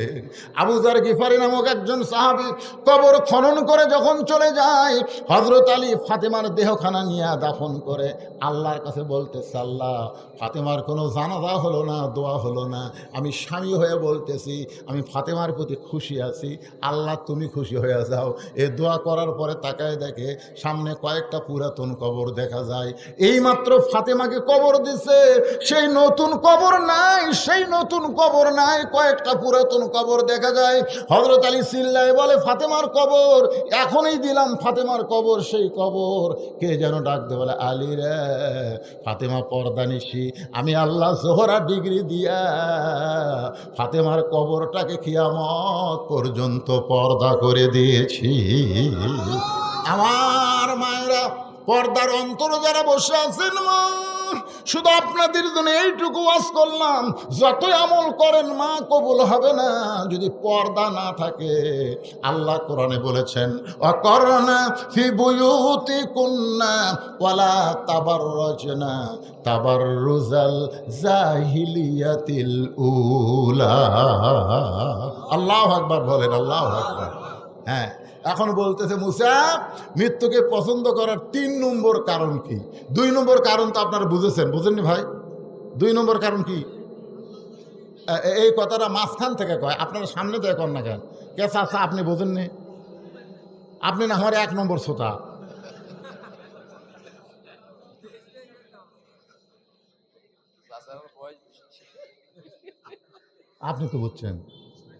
আবু যার গিফারি নামক একজন সাহাবী কবর খনন করে যখন চলে যায়, হযরত আলী ফাতেমার দেহখানা নিয়ে দাফন করে আল্লাহর কাছে বলতেছে, আল্লাহ, ফাতেমার কোনো জানাজা হলো না, দোয়া হলো না। আমি স্বামী হয়ে বলতেছি, আমি ফাতেমার প্রতি খুশি আছি, আল্লাহ তুমি খুশি হয়ে যাও। এ দোয়া করার পরে তাকায় দেখে সামনে কয়েকটা পুরাতন কবর দেখা যায়। এইমাত্র ফাতেমাকে কবর দিছে, সেই নতুন কবর নাই, সেই নতুন কবর নাই, কয়েকটা পুরাতন কবর দেখা যায়। হযরত আলী চিল্লায় বলে, ফাতেমার কবর এখনই দিলাম, ফাতেমার কবর, সেই কবর। কে যেন ডাক দে, বলে, আলী রে, ফাতেমা পর্দানিশি, আমি আল্লাহ জোহরা ডিগ্রি দিয়া ফাতেমার কবরটাকে কিয়ামত পর্যন্ত পর্দা করে দিয়েছি। আমার মায়েরা, পর্দার অন্তরে যারা বসে আছেন, মা, শুধু আপনাদের জন্য এইটুকু ওয়াজ করলাম, যতই আমল করেন মা কবুল হবে না যদি পর্দা না থাকে। আল্লাহ কোরআনে বলেছেন, অকরনা ফি বুয়ুতিকুন্না ওয়ালা তাবাররাজনা তাবাররুজাল জাহিলিয়াতিল উলা। আল্লাহু আকবার বলেন, আল্লাহু আকবার। হ্যাঁ, এখন বলতেছে মুসা মৃত্যুকে পছন্দ করার 3 নম্বর কারণ কি? 2 নম্বর কারণ তো আপনারা বুঝেছেন, বুঝেননি ভাই? 2 নম্বর কারণ কি? এই কথাটা মাঝখান থেকে কয়, আপনারা সামনে থেকে কন না কেন? কে চাচা আপনি বোঝেননি? আপনি না আমার 1 নম্বর শ্রোতা। আপনি তো বুঝছেন,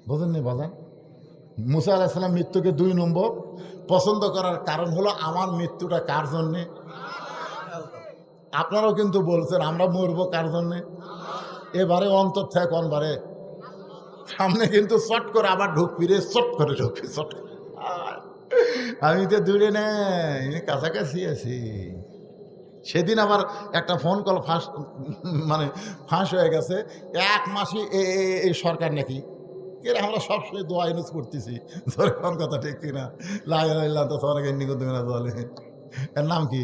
বোঝেননি বাজান? মুসা আলাইহিস সালাম মৃত্যুকে 2 নম্বর পছন্দ করার কারণ হলো আমার মৃত্যুটা কার জন্যে? আপনারাও কিন্তু বলছেন আমরা মরবো কার জন্যে? এবারে অন্তর থেকে কোনবারে সামনে কিন্তু চট করে আবার ঢুক ফিরে চট করে ঢুকবি, চট করে। আমি তো দূরে নেই, কাছাকাছি আছি। সেদিন আবার একটা ফোন কল ফাঁস হয়ে গেছে। 1 মাসই এই সরকার নাকি এরা আমরা সবসময় দোয়া ইউজ করতেছি, ধরে কোন কথা ঠিক কিনা? লাইলা তো সরকার নিগদিনা বলে। এর নাম কি?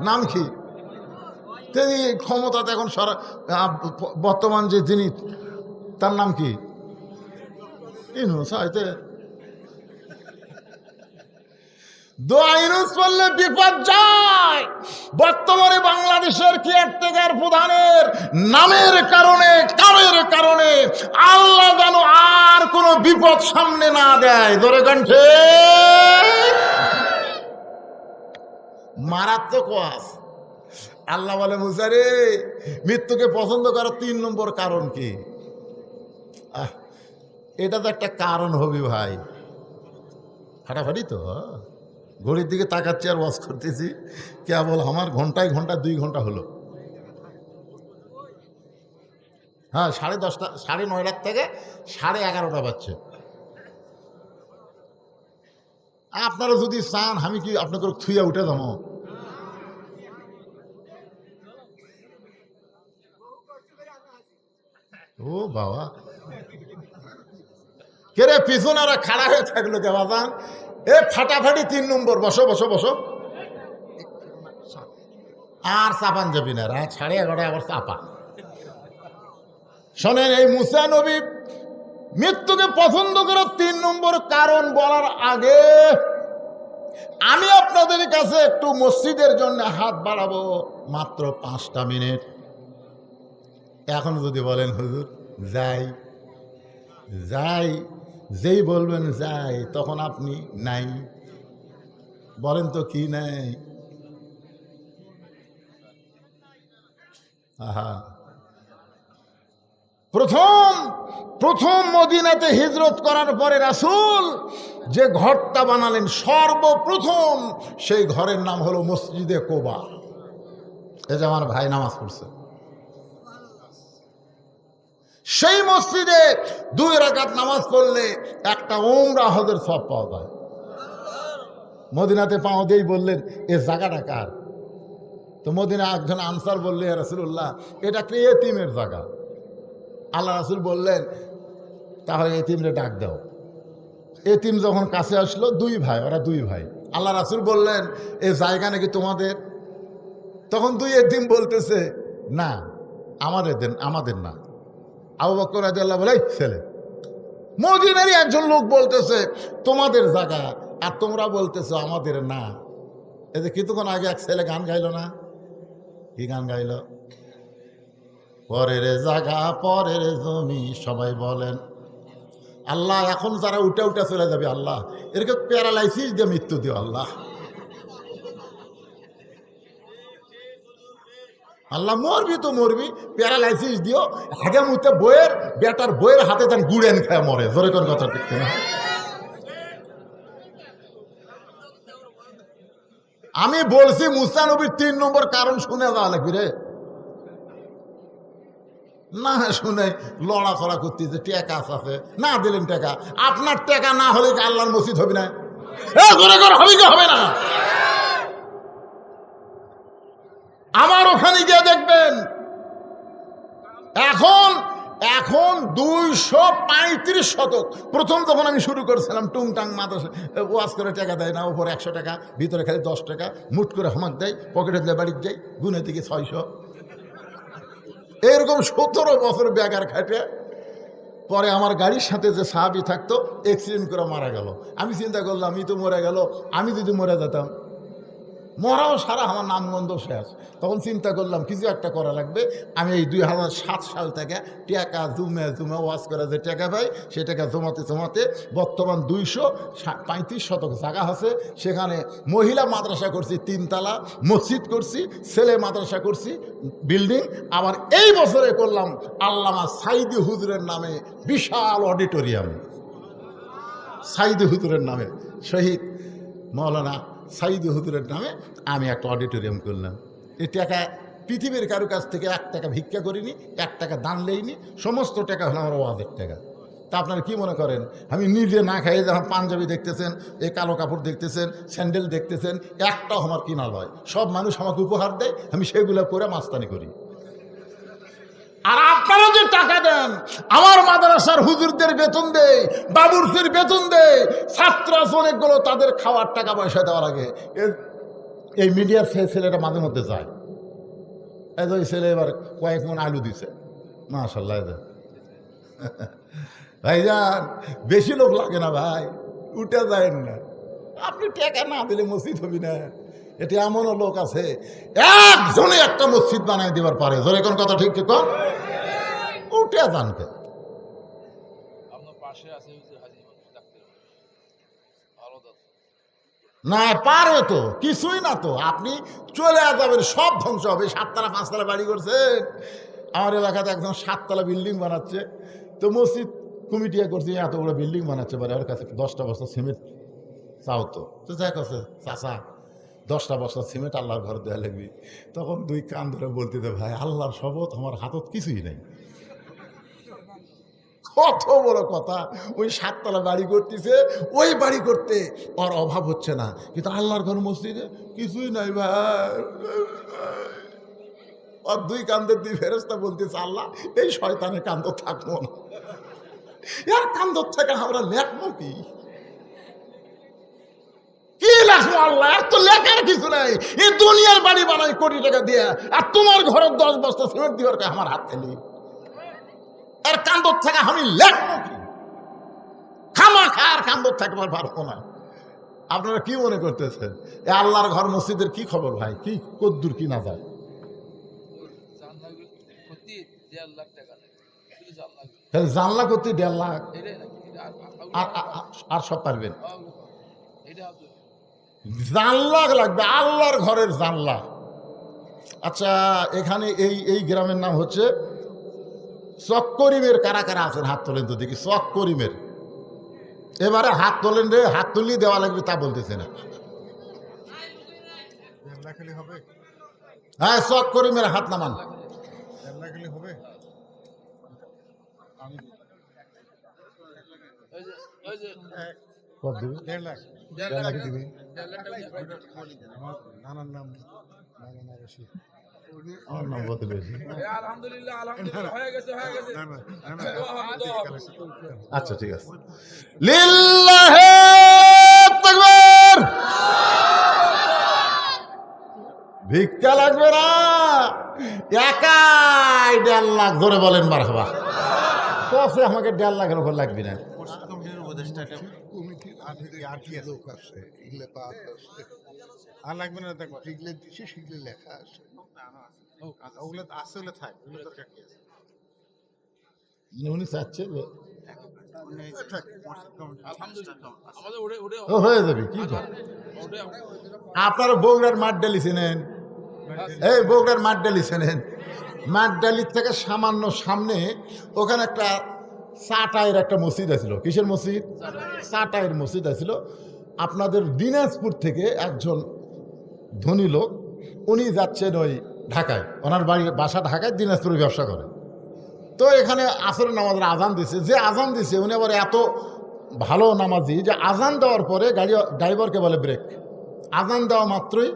নাম কি? তিনি ক্ষমতাতে এখন বর্তমান যে যিনি, তার নাম কি? দোয়া ইউনুস বললে বিপদ যায়। বর্তমানে বাংলাদেশের কেয়ারটেকার প্রধানের নামের কারণে, কামের কারণে আল্লাহ যেন আর কোনো বিপদ সামনে না দেয়। ধরে কণ্ঠে মারাত্মক ওয়াজ। আল্লাহ বলে মুসা রে, মৃত্যুকে পছন্দ করার 3 নম্বর কারণ কি? এটা তো একটা কারণ হবে ভাই। ফাটাফাটি তো ঘড়ির দিকে তাকাচ্ছি আর ওয়াজ করতেছি, কেবল আমার ঘন্টায় 2 ঘন্টা হলো। হ্যাঁ, 10:30 9:30 থেকে 11:30 বাজছে। আপনারা যদি চান আমি কি আপনাকে থুইয়া উঠে যাবো? ও বাবা, কে রে পিছনে ওরা খাড়া হয়ে থাকলো কে বাবা? এ ফাটাফাটি 3 নম্বর। বসো বসো বসো, আর চাপান যাবি না। রাত 11:30 আবার চাপা। শোনেন, এই মুসা নবী মৃত্যুকে পছন্দ করার 3 নম্বর কারণ বলার আগে আমি আপনাদের কাছে একটু মসজিদের জন্য হাত বাড়াবো, মাত্র 5টা মিনিট। এখন যদি বলেন হুজুর যাই যাই, যেই বলবেন যাই তখন আপনি নাই। বলেন তো কি নাই? আহা, প্রথম মদিনাতে হিজরত করার পরে রাসূল যে ঘরটা বানালেন সর্বপ্রথম, সেই ঘরের নাম হলো মসজিদে কোবা। এই যে আমার ভাই নামাজ পড়ছে, সেই মসজিদে 2 রাকাত নামাজ পড়লে একটা উমরা হজের সওয়াব পাওয়া যায়। মদিনাতে পাওয়া দিয়েই বললেন এ জায়গাটা কার? তো মদিনা একজন আনসার বললে ইয়া রাসূলুল্লাহ, এটা একটা এতিমের জায়গা। আল্লাহ রাসূল বললেন তাহলে এতিমরে ডাক দাও। এতিম যখন কাছে আসলো, 2 ভাই, ওরা 2 ভাই। আল্লাহ রাসূল বললেন এই জায়গা নাকি তোমাদের? তখন 2 এতিম বলতেছে না, আমাদের দেন, আমাদের না। আবু বকর রাদিয়াল্লাহু বলে ছেলে। মদিনারই একজন লোক বলতেছে তোমাদের জায়গা, আর তোমরা বলতেছো আমাদের না। এই যে কিছুক্ষণ আগে এক ছেলে গান গাইলো না? কি গান গাইল? পরের জায়গা পরের জমি, সবাই বলেন আল্লাহ। এখন যারা উঠে উঠে চলে যাবে, আল্লাহ এরকে প্যারালাইসিস দিয়ে মৃত্যু দিও আল্লাহ। আল্লাহ মরবি তো মরবি, প্যারালাইসিস দিও। আগে মুহূর্তে বইয়ের বেটার বইয়ের হাতে যেন গুড়েন খায় মরে। জোরে কোন কথা ঠিক না? আমি বলছি মুসা নবীর 3 নম্বর কারণ শুনে যাওয়া লাগবে রে। না শুনে লড়াচড়া করতেছে, টেকা আছে না দিলেন টেকা। আপনার টেকা না হলে কি আল্লাহর মসজিদ হবে না? হবে কি হবে না? ওখানে গিয়ে দেখবেন এখন এখন 235 শতক। প্রথম যখন আমি শুরু করেছিলাম টুংটাং মাদ্রাসা ওয়াজ করে টাকা দেয় না, ওপর 100 টাকা, ভিতরে খালি 10 টাকা, মুট করে হামাক দেয়, পকেটে দিয়ে বাড়ির যাই, গুনে থেকে 600। এরকম 17 বছর বেগার খাটে পরে আমার গাড়ির সাথে যে সাহাবি থাকতো অ্যাক্সিডেন্ট করে মারা গেল। আমি চিন্তা করলাম আমি তো মরে গেল, আমি যদি মরে যেতাম, মরাও সারা আমার নামগন্ধ শেষ। তখন চিন্তা করলাম কিছু একটা করা লাগবে। আমি এই 2007 সাল থেকে টাকা জুমে জুমে ওয়াজ করে যে টাকা পাই সে টাকা জমাতে জমাতে বর্তমান 235 শতক জায়গা আছে। সেখানে মহিলা মাদ্রাসা করছি 3 তলা, মসজিদ করছি, ছেলে মাদ্রাসা করছি বিল্ডিং। আবার এই বছরে করলাম আল্লামা সাইদি হুজুরের নামে বিশাল অডিটোরিয়াম। সাইদি হুজুরের নামে, শহীদ মৌলানা সাইদি হুজুরের নামে আমি একটা অডিটোরিয়াম করলাম। এই টাকা পৃথিবীর কারো কাছ থেকে 1 টাকা ভিক্ষা করিনি, 1 টাকা দান লেইনি, সমস্ত টাকা হলো আমার ওয়াজের টাকা। তা আপনারা কি মনে করেন আমি নিজে না খাইয়ে যখন পাঞ্জাবি দেখতেছেন, এই কালো কাপড় দেখতেছেন, স্যান্ডেল দেখতেছেন, একটাও আমার কিনা লয়, সব মানুষ আমাকে উপহার দেয়, আমি সেগুলো করে মাস্তানি করি। আর আপনারা যে টাকা দেন আমার মাদ্রাসার হুজুরদের বেতন দেয়, বাবুরসির বেতন দেয়, ছাত্র আছে অনেকগুলো, তাদের খাওয়ার টাকা পয়সা দেওয়ার আগে এই মিডিয়ার ছেলেটা মাঝে মধ্যে যায়। এই যে ছেলে এবার কয়েক মন আলু দিছে, মাশাআল্লাহ। ভাইজান বেশি লোক লাগে না ভাই, উঠে যায় না। আপনি টাকা না দিলে মসজিদ হবি না। এটি এমনও লোক আছে একজনে একটা মসজিদ বানাই দিবার পারে। জোরে কোন কথা ঠিক ঠিক উঠে জানকে না পারে তো কিছুই না, তো আপনি চলে যাবেন, সব ধ্বংস হবে। 7 তলা 5 তলা বাড়ি করছেন। আমার এলাকাতে একজন 7 তলা বিল্ডিং বানাচ্ছে, তো মসজিদ কমিটিয়া করছে এত বড় বিল্ডিং বানাচ্ছে, পারে ওর কাছে 10টা বস্তা সিমেন্ট চাও, তো যাই কাছে চাষা 10টা বস্তা সিমেন্ট আল্লাহর ঘর দেওয়া লাগবি। তখন 2 কান ধরে বলতে দে ভাই আল্লাহর শপথ আমার হাতত কিছুই নেই। কত বড় কথা, ওই 7 তলা বাড়ি করতেছে, ওই বাড়ি করতে ওর অভাব হচ্ছে না, কিন্তু আল্লাহর ঘর মসজিদে কিছুই নাই ভাই। ওর 2 কান্দের 2 ফেরেশতা বলতেছে আল্লাহ এই শয়তানের কান্দ থাকবো না, এর কান্দর থেকে আমরা লেখবো কি? কি লেখবো আল্লাহ? এর তো লেখার কিছু নাই। এই দুনিয়ার বাড়ি বানাই কোটি টাকা দিয়ে, আর তোমার ঘরের 10 বস্তা সিমেন্ট দিবার আমার হাত খেলি, এর কান্দর থেকে আমি লেখবো কি? খামা খার কান্দর থাকবার পারবো না। আপনারা কি মনে করতেছেন এ আল্লাহর ঘর মসজিদের কি খবর ভাই? কি কদ্দুর কি না যায়? জানলা করতে 1.5 লাখ, আর সব পারবেন? জানলা লাগবে, আল্লাহর ঘরের জানলা। আচ্ছা এখানে এই গ্রামের নাম হচ্ছে চক করিমের। কারা কারা আছেন হাত তোলেন তো দেখি। চক করিমের এবারে হাত তোলেন রে, হাত তুলি দেওয়া লাগবে তা বলতেছে না। হ্যাঁ চক করিমের হাত নামান। আচ্ছা ঠিক আছে। লিল্লাহে তাকবীর। ভিক্ষা লাগবে না, একাই 1.5 লাখ। ধরে বলেন মারহাবা। কসে আমাকে 1.5 লাখের উপর লাগবে না। আর লাগবে না, দেখো শিখলে দিচ্ছে, শিখলে লেখা আছে, ওগুলো আসলে থাক, ওগুলো দরকার কি আছে? উনি চাচ্ছে ও হয়ে যাবে কি? আপনারা বগুড়ার মাঠ ডালি চেনেন? এই বগুড়ার মাঠ ডালি চেনেন? মাঠ ডালির থেকে সামান্য সামনে ওখানে একটা চাটাইয়ের একটা মসজিদ আছিল। কিসের মসজিদ? চাটাইয়ের মসজিদ আছিল। আপনাদের দিনাজপুর থেকে একজন ধনী লোক, উনি যাচ্ছেন ওই ঢাকায়, ওনার বাসা ঢাকায়, দিনাজপুরে ব্যবসা করে। তো এখানে আসরের নামাজের আজান দিছে, যে আজান দিছে উনি আবার এত ভালো নামাজি যে আজান দেওয়ার পরে গাড়ি ড্রাইভারকে বলে ব্রেক, আজান দেওয়া মাত্রই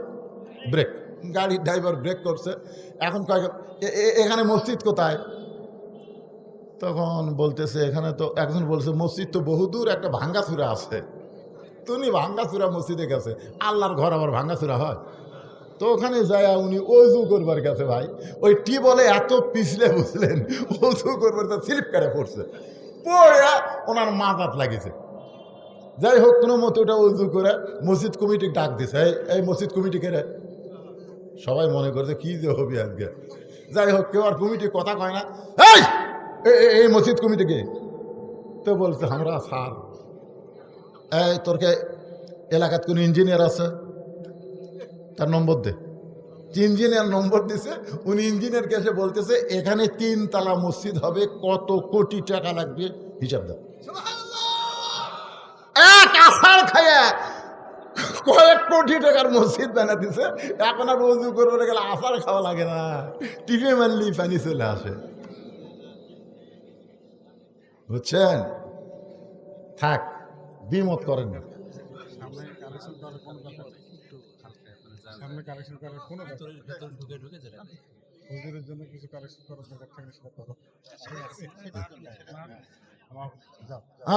ব্রেক। গাড়ির ড্রাইভার ব্রেক করছে, এখন কয়েক এখানে মসজিদ কোথায়? তখন বলতেছে এখানে তো, একজন বলছে মসজিদ তো বহুদূর, একটা ভাঙ্গাচুরা আছে। তুমি ভাঙ্গাচুরা মসজিদে গেছে, আল্লাহর ঘর আবার ভাঙ্গাচুরা হয়? তো ওখানে যায় উনি অজু করবার গেছে ভাই, ওই টিবলে এত পিছলে বুঝলেন, অজু করবার তো স্লিপ কেটে পড়ছে, পড়ে ওনার মাথাত লাগিয়েছে। যাই হোক কোনো মতো ওটা উজু করে মসজিদ কমিটি ডাক দিছে, এই মসজিদ কমিটি কে রে? সবাই মনে করছে কি যে হবে আজকে। যাই হোক কেউ আর কমিটি কথা কয় না, এই মসজিদ কমিটি কে? তো বলছে আমরা স্যার। এই তোরকে এলাকাত কোনো ইঞ্জিনিয়ার আছে? তার নম্বর দে। ইঞ্জিনিয়ার নম্বর দিছে, উনি ইঞ্জিনিয়ারকে এসে বলতেছে এখানে 3 তলা মসজিদ হবে, কত কোটি টাকা লাগবে হিসাব দাও। এক আষাঢ় খাইয়া কয়েক কোটি টাকার মসজিদ বানা দিছে, এখন আর রোজু করবে গেলে আষাঢ় খাওয়া লাগে না, টিপে মারলি পানি চলে আসে। বুঝছেন? থাক, দ্বিমত করেন না। সামনে কালেকশন করার কোনো হুজুরের জন্য কিছু কালেকশন করার দরকার থাকলে সেটা করো।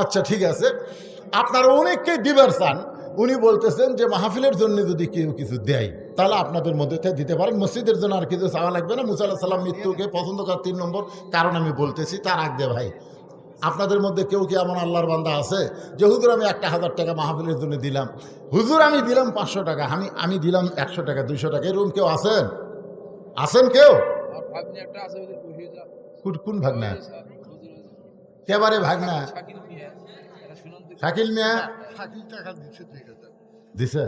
আচ্ছা ঠিক আছে, আপনারা অনেককেই দিবার চান, উনি বলতেছেন যে মাহফিলের জন্য যদি কেউ কিছু দেয় তাহলে আপনাদের মধ্যে থেকে দিতে পারেন, মসজিদের জন্য আর কিছু চাওয়া লাগবে না। মুসা আলাইহিস সালাম মৃত্যুকে পছন্দ করার 3 নম্বর কারণ আমি বলতেছি। তার আগে ভাই, আপনাদের মধ্যে কেউ কি এমন আল্লাহর বান্দা আছে যে হুজুর আমি 1000 টাকা মাহফিলের জন্য দিলাম, হুজুর আমি দিলাম 500 টাকা, আমি দিলাম 100 টাকা 200 টাকা, এরকম কেউ আছেন? আছেন কেউ? কোন ভাগনা? কেবারে ভাগনা? শাকিল মিয়া দিছে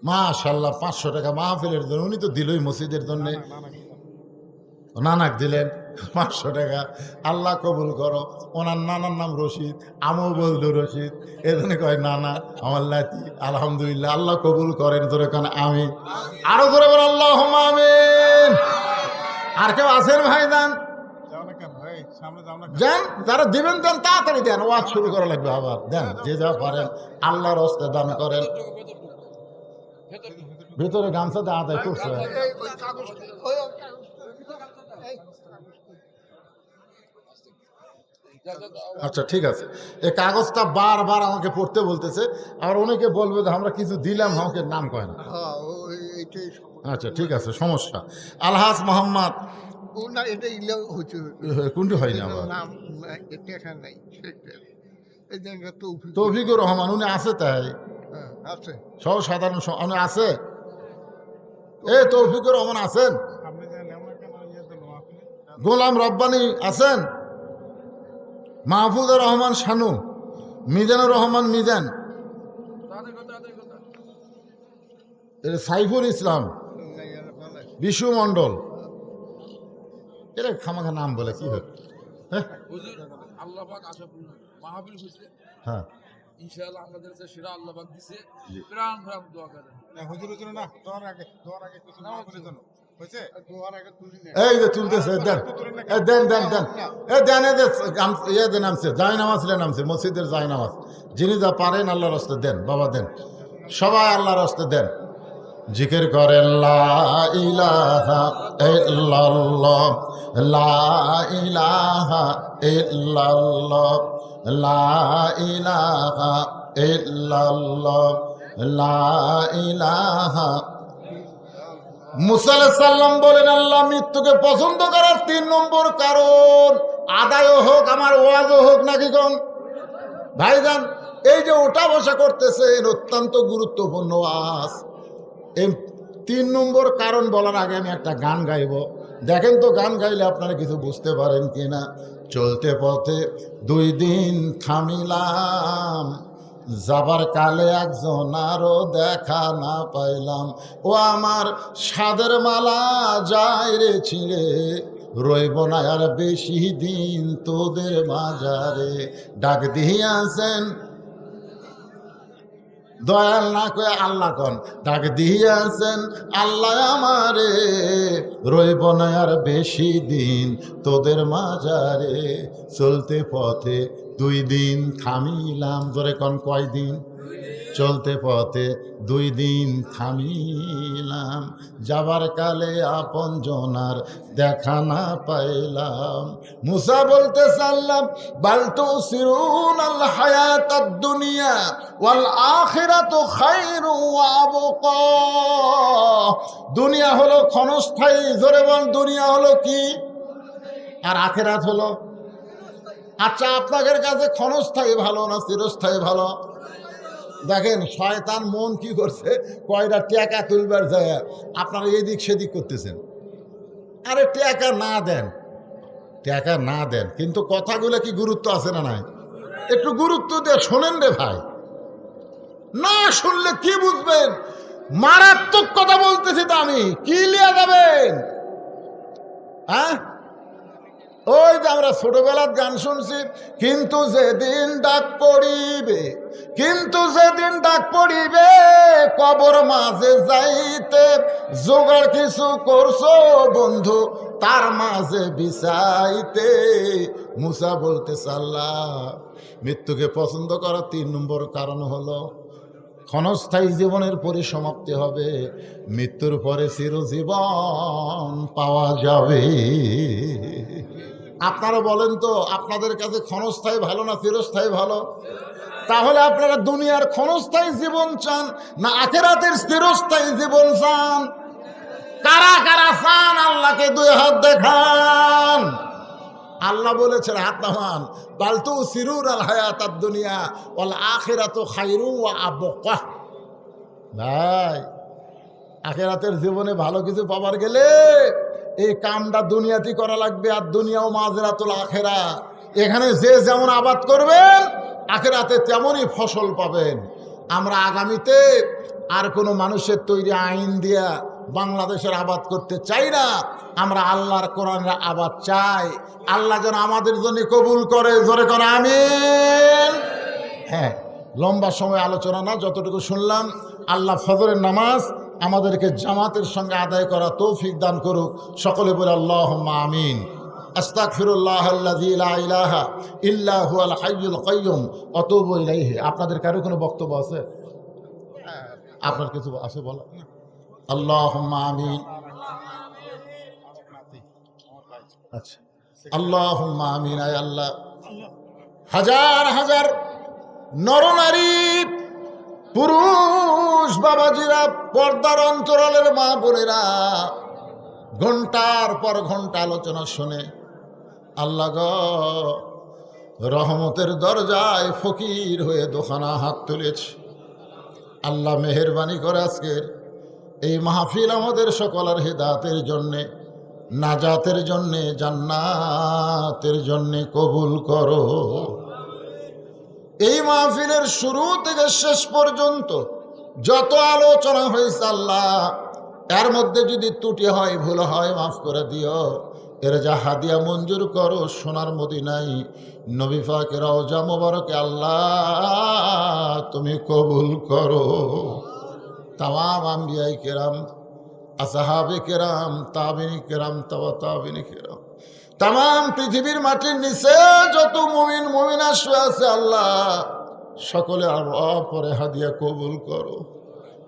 মাশাআল্লাহ 500 টাকা মাহফিলের জন্য, উনি তো দিলই মসজিদের জন্য। নানাক দিলেন 500 টাকা, আল্লাহ কবুল করো। ওনার নানার নাম রশিদ, আমও বলতো রশিদ, এজন্য কয় নানা আমার লাতি। আলহামদুলিল্লাহ, আল্লাহ কবুল করেন, ধরে কান আমিন, আরো ধরে বল আল্লাহুম্মা আমিন। আর কেউ আছেন ভাই? যান যান, যারা দিবেন দেন, তাড়াতাড়ি দেন, ওয়াজ শুরু করা লাগবে আবার। দেন যে যা পারেন, আল্লাহর রাস্তায় দান করেন। ভিতরে গামছা দেওয়া যায় করছে। আচ্ছা ঠিক আছে, এই কাগজটা বারবার আমাকে পড়তে বলতেছে, আর অনেকে বলবে যে আমরা কিছু দিলাম, আমাকে নাম কয় না। আচ্ছা ঠিক আছে, সমস্যা। আলহাজ মোহাম্মদ কোনটি হয় না, তৌফিকুর রহমান উনি আছে, তাই সব সাধারণ উনি আছে। এ তৌফিকুর রহমান আছেন? গোলাম রব্বানি আছেন? মাহফুজুর রহমান শানু, মিজানুর রহমান মিজান, সাইফুল ইসলাম, বিশু মন্ডল, এরা খামাখা নাম বলে কি হয়? হ্যাঁ হ্যাঁ ইনশাআল্লাহ আপনাদের কাছে সেরা আল্লাহ পাক দিছে, প্রাণ প্রাণ দোয়া করেন। না হুজুরের জন্য না, দোয়ার আগে কিছু মাহফিলের জন্য হইছে, দোয়ার আগে তুলি না। এই যে তুলতেছে, দেন দেন দেন দেন, এ দেন, ইয়ে দেন, নামছে জায় নামাজ, নামছে মসজিদের জায় নামাজ, যিনি যা পারেন আল্লাহর রাস্তায় দেন, বাবা দেন, সবাই আল্লাহর রাস্তায় দেন। জিকির করেন লা ইলাহা ইল্লাল্লাহ, লা ইলাহা ইল্লাল্লাহ, লা ইলাহা ইল্লাল্লাহ, লা ইলাহা। মুসা আলাইহিস সালাম বলেন আল্লাহ মৃত্যুকে পছন্দ করার 3 নম্বর কারণ আদায় হোক, আমার ওয়াজও হোক নাকি কোন ভাইজান? এই যে ওঠা বসা করতেছেন, অত্যন্ত গুরুত্বপূর্ণ ওয়াজ। এই 3 নম্বর কারণ বলার আগে আমি একটা গান গাইব, দেখেন তো গান গাইলে আপনারা কিছু বুঝতে পারেন কিনা। চলতে পথে 2 দিন থামিলাম, যাবার কালে একজন আরো দেখা না পাইলাম, ও আমার সাদের মালা যায় রে ছিঁড়ে, রইব না আর বেশি দিন তোদের মাঝারে। ডাক দিয়াছেন দয়াল না কয়ে আল্লাহ কন, ডাক দিয়াছেন আল্লাহ আমারে, রইব না আর বেশি দিন তোদের মাঝারে। চলতে পথে 2 দিন থামিলাম, ধরে কন কয়দিন? চলতে পথে 2 দিন থামিলাম, যাবার কালে আপন জনার দেখা না পাইলাম। মুসা বলতে চাল্লাম বালতু সিরুন আল হায়াতাদ দুনিয়া ওয়াল আখিরাতু খায়রু ওয়া আবকা। দুনিয়া হলো ক্ষণস্থায়ী, জোরে বল দুনিয়া হলো কি, আর আখিরাত হলো। আচ্ছা, আপনাদের কাছে ক্ষণস্থায়ী ভালো না চিরস্থায়ী ভালো? দেখেন শয়তান মন কি করছে, কয়টা টাকা তুলবার যায় আপনারা এদিক সেদিক করতেছেন। আরে টাকা না দেন, টাকা না দেন, কিন্তু কথাগুলো কি গুরুত্ব আছে না নাই? একটু গুরুত্ব দিয়ে শোনেন রে ভাই, না শুনলে কি বুঝবেন? মারাত্মক কথা বলতেছি তো আমি, কি লিয়া যাবেন? হ্যাঁ, ওই যে আমরা ছোটবেলার গান শুনছি, কিন্তু যেদিন ডাক পড়িবে, কিন্তু যেদিন ডাক পড়িবে কবর মাঝে যাইতে, জোগাড় কিছু করছো বন্ধু তার মাঝে বিছাইতে। মুসা বলতে আল্লাহ মৃত্যুকে পছন্দ করার 3 নম্বর কারণ হলো ক্ষণস্থায়ী জীবনের পরিসমাপ্তি হবে, মৃত্যুর পরে চিরজীবন পাওয়া যাবে। আপনারা বলেন তো, আপনাদের কাছে ক্ষণস্থায়ী ভালো না চিরস্থায়ী ভালো? তাহলে আপনারা দুনিয়ার ক্ষণস্থায়ী জীবন চান না আখিরাতের চিরস্থায়ী জীবন চান? কারা কারা চান? আল্লাহকে 2 হাত দেখান। আল্লাহ বলেছেন হাত নামান, বালতু সিরুর আল হায়াতাদ দুনিয়া ওয়াল আখিরাতু খায়রু ওয়া আবকা। ভাই, আখিরাতের জীবনে ভালো কিছু পাবার গেলে এই কামটা দুনিয়াতে করা লাগবে, আর দুনিয়াও মাজরাতুল আখিরা। এখানে যে যেমন আবাদ করবেন আখিরাতে তেমনই ফসল পাবেন। আমরা আগামীতে আর কোনো মানুষের তৈরি আইন দিয়া বাংলাদেশের আবাদ করতে চাই না, আমরা আল্লাহর কোরআনের আবাদ চাই। আল্লাহ যেন আমাদের জন্য কবুল করে, জোরে করে আমিন। হ্যাঁ, লম্বা সময় আলোচনা না, যতটুকু শুনলাম। আল্লাহ ফজরের নামাজ আমাদেরকে জামাতের সঙ্গে আদায় করা তৌফিক দান করুক। সকলে বলে আল্লাহুম্মা আমিন। আস্তাগফিরুল্লাহাল্লাযী লা ইলাহা ইল্লা হুয়াল হাইয়ুল কাইয়্যুম ওয়া আতুবু ইলাইহি। আপনাদের কারো কোনো বক্তব্য আছে? আপনার কিছু আছে বলা? আল্লাহুম্মা আমিন। আচ্ছা, আল্লাহুম্মা আমিন। আয় আল্লাহ, হাজার হাজার নরনারী পুরুষ বাবাজিরা, পর্দার অন্তরালের মা বোনেরা ঘন্টার পর ঘন্টা আলোচনা শুনে আল্লাহ গো রহমতের দরজায় ফকির হয়ে দোকানা হাত তুলেছে। আল্লাহ মেহেরবানি করে আজকের এই মাহফিল আমাদের সকলের হেদায়েতের জন্যে, নাজাতের জন্যে, জান্নাতের জন্যে কবুল করো। এই মাহফিলের শুরু থেকে শেষ পর্যন্ত যত আলোচনা হয়েছে আল্লাহ, এর মধ্যে যদি ত্রুটি হয়, ভুল হয়, মাফ করে দিও। এর যা হাদিয়া মঞ্জুর করো সোনার মদিনায় নবী পাকের রওজা মোবারকে আল্লাহ তুমি কবুল করো। তামাম আম্বিয়ায়ে কেরাম, আসহাবে কেরাম, তাবিনী কেরাম, তাবিনী কেরাম, তামাম পৃথিবীর মাটির নিচে যত মুমিন মুমিনা শুয়ে আছে আল্লাহ সকলে পরে হাদিয়া কবুল করো।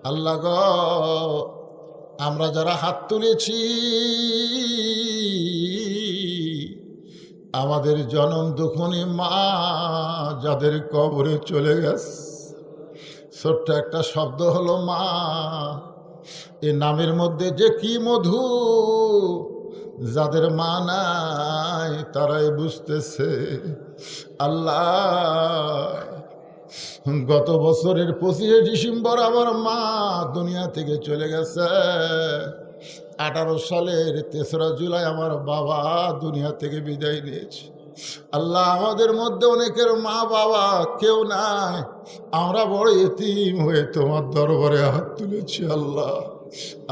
আল্লাহ গো, আমরা যারা হাত তুলেছি আমাদের জনম দুঃখনী মা যাদের কবরে চলে গেছে, ছোট্ট একটা শব্দ হলো মা। এ নামের মধ্যে যে কি মধু, যাদের মা নাই তারাই বুঝতেছে। আল্লাহ, গত বছরের 25শে ডিসেম্বর আমার মা দুনিয়া থেকে চলে গেছে। 18 সালের 3রা জুলাই আমার বাবা দুনিয়া থেকে বিদায় নিয়েছে। আল্লাহ, আমাদের মধ্যে অনেকের মা বাবা কেউ নাই, আমরা বড় এতিম হয়ে তোমার দরবারে হাত তুলেছি। আল্লাহ,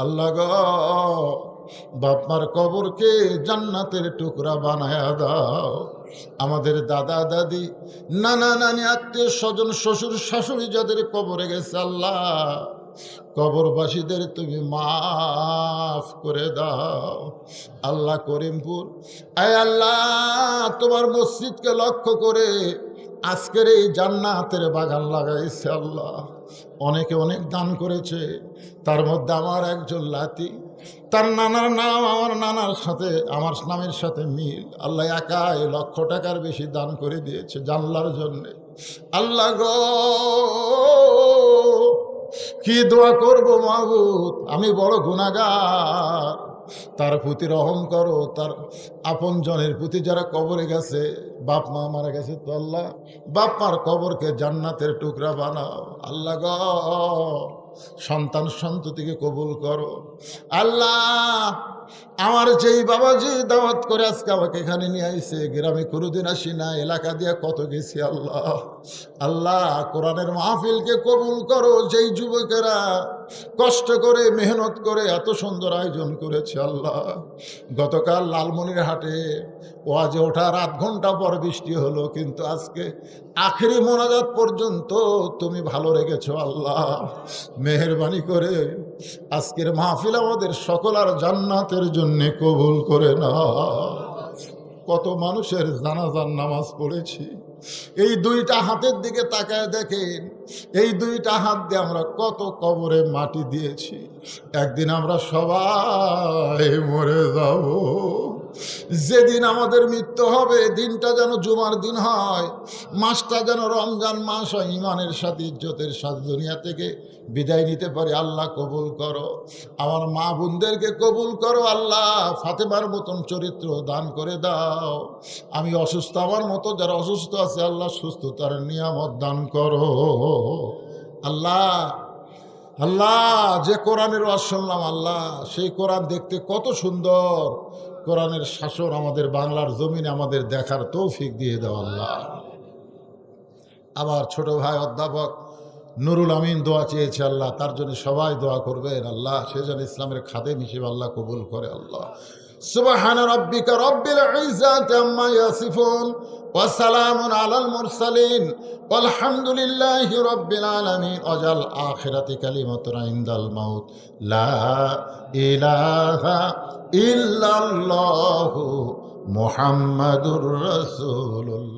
আল্লাহ গো, বাপমার কবরকে জান্নাতের টুকরা বানায়া দাও। আমাদের দাদা দাদি, নানা নানি, আত্মীয় স্বজন, শ্বশুর শাশুড়ি যাদের কবরে গেছে আল্লাহ, কবরবাসীদের তুমি মাফ করে দাও। আল্লাহ, করিমপুর আয় আল্লাহ, তোমার মসজিদকে লক্ষ্য করে আজকের এই জান্নাতের বাগান লাগাইছে আল্লাহ। অনেকে অনেক দান করেছে, তার মধ্যে আমার একজন লাতি, তার নানার নাম আমার নানার সাথে আমার নামের সাথে মিল। আল্লাহ একাই লক্ষ টাকার বেশি দান করে দিয়েছে জানলার জন্যে। আল্লাহ গো, কি দোয়া করবো মাহবুব, আমি বড় গুনাহগার। তার প্রতি রহম করো, তার আপনজনের প্রতি যারা কবরে গেছে, বাপ মা মারা গেছে তো আল্লাহ বাপ মার কবরকে জান্নাতের টুকরা বানাও। আল্লাহ গো, সন্তান সন্ততিকে কবুল করো। আল্লাহ, আমার যেই বাবাজি দাওয়াত করে আজকে আমাকে এখানে নিয়ে আইছে, গ্রামে কোনোদিন আসি না, এলাকা দিয়ে কত গেছি আল্লাহ। আল্লাহ, কোরআনের মাহফিলকে কবুল করো। যেই যুবকেরা কষ্ট করে মেহনত করে এত সুন্দর আয়োজন করেছে আল্লাহ। গতকাল লালমনিরহাটে ওয়াজে ওঠার আধ ঘন্টা পর বৃষ্টি হলো, কিন্তু আজকে আখেরি মোনাজাত পর্যন্ত তুমি ভালো রেখেছো আল্লাহ। মেহেরবানি করে আজকের মাহফিল আমাদের সকলার জান্নাতের জন্য কবুল করে না। কত মানুষের জানাজার নামাজ পড়েছি, এই দুইটা হাতের দিকে তাকায় দেখেন, এই দুইটা হাত দিয়ে আমরা কত কবরে মাটি দিয়েছি। একদিন আমরা সবাই মরে যাব। যেদিন আমাদের মৃত্যু হবে, দিনটা যেন জুমার দিন হয়, মাসটা যেন রমজান মাস হয়, ইমানের সাথে ইজ্জতের সাথে দুনিয়া থেকে বিদায় নিতে পারি। আল্লাহ কবুল করো, আমার মা বোনদেরকে কবুল করো আল্লাহ। ফাতেমার মতন চরিত্র দান করে দাও। আমি অসুস্থ, আমার মতো যারা অসুস্থ আছে আল্লাহ সুস্থতার নিয়ামত দান করো আল্লাহ। আল্লাহ, যে কোরআনের ওয়াজ শুনলাম আল্লাহ, সেই কোরআন দেখতে কত সুন্দর। কোরআনের শাসন আমাদের বাংলার জমিনে আমাদের দেখার তৌফিক দিয়ে দাও আল্লাহ। আবার ছোট ভাই অধ্যাপক নুরুল আমিন দোয়া চেয়েছে আল্লাহ, তার জন্য সবাই দোয়া করবেন আল্লাহ। সে যেন ইসলামের খাদেম হিসেবে আল্লাহ কবুল করে আল্লাহ। সুবহান রাব্বিকা রাব্বিল ইজ্জাতি আম্মা ইয়াসিফুন ওয়া সালামুন আলাল মুরসালিন ওয়ালহামদুলিল্লাহি রাব্বিল আলামিন। ওয়াজাল আখিরাতি কালিমাতুন ইনদাল মাউত লা ইলাহা ইল্লাল্লাহু মুহাম্মাদুর রাসূলুল্লাহ।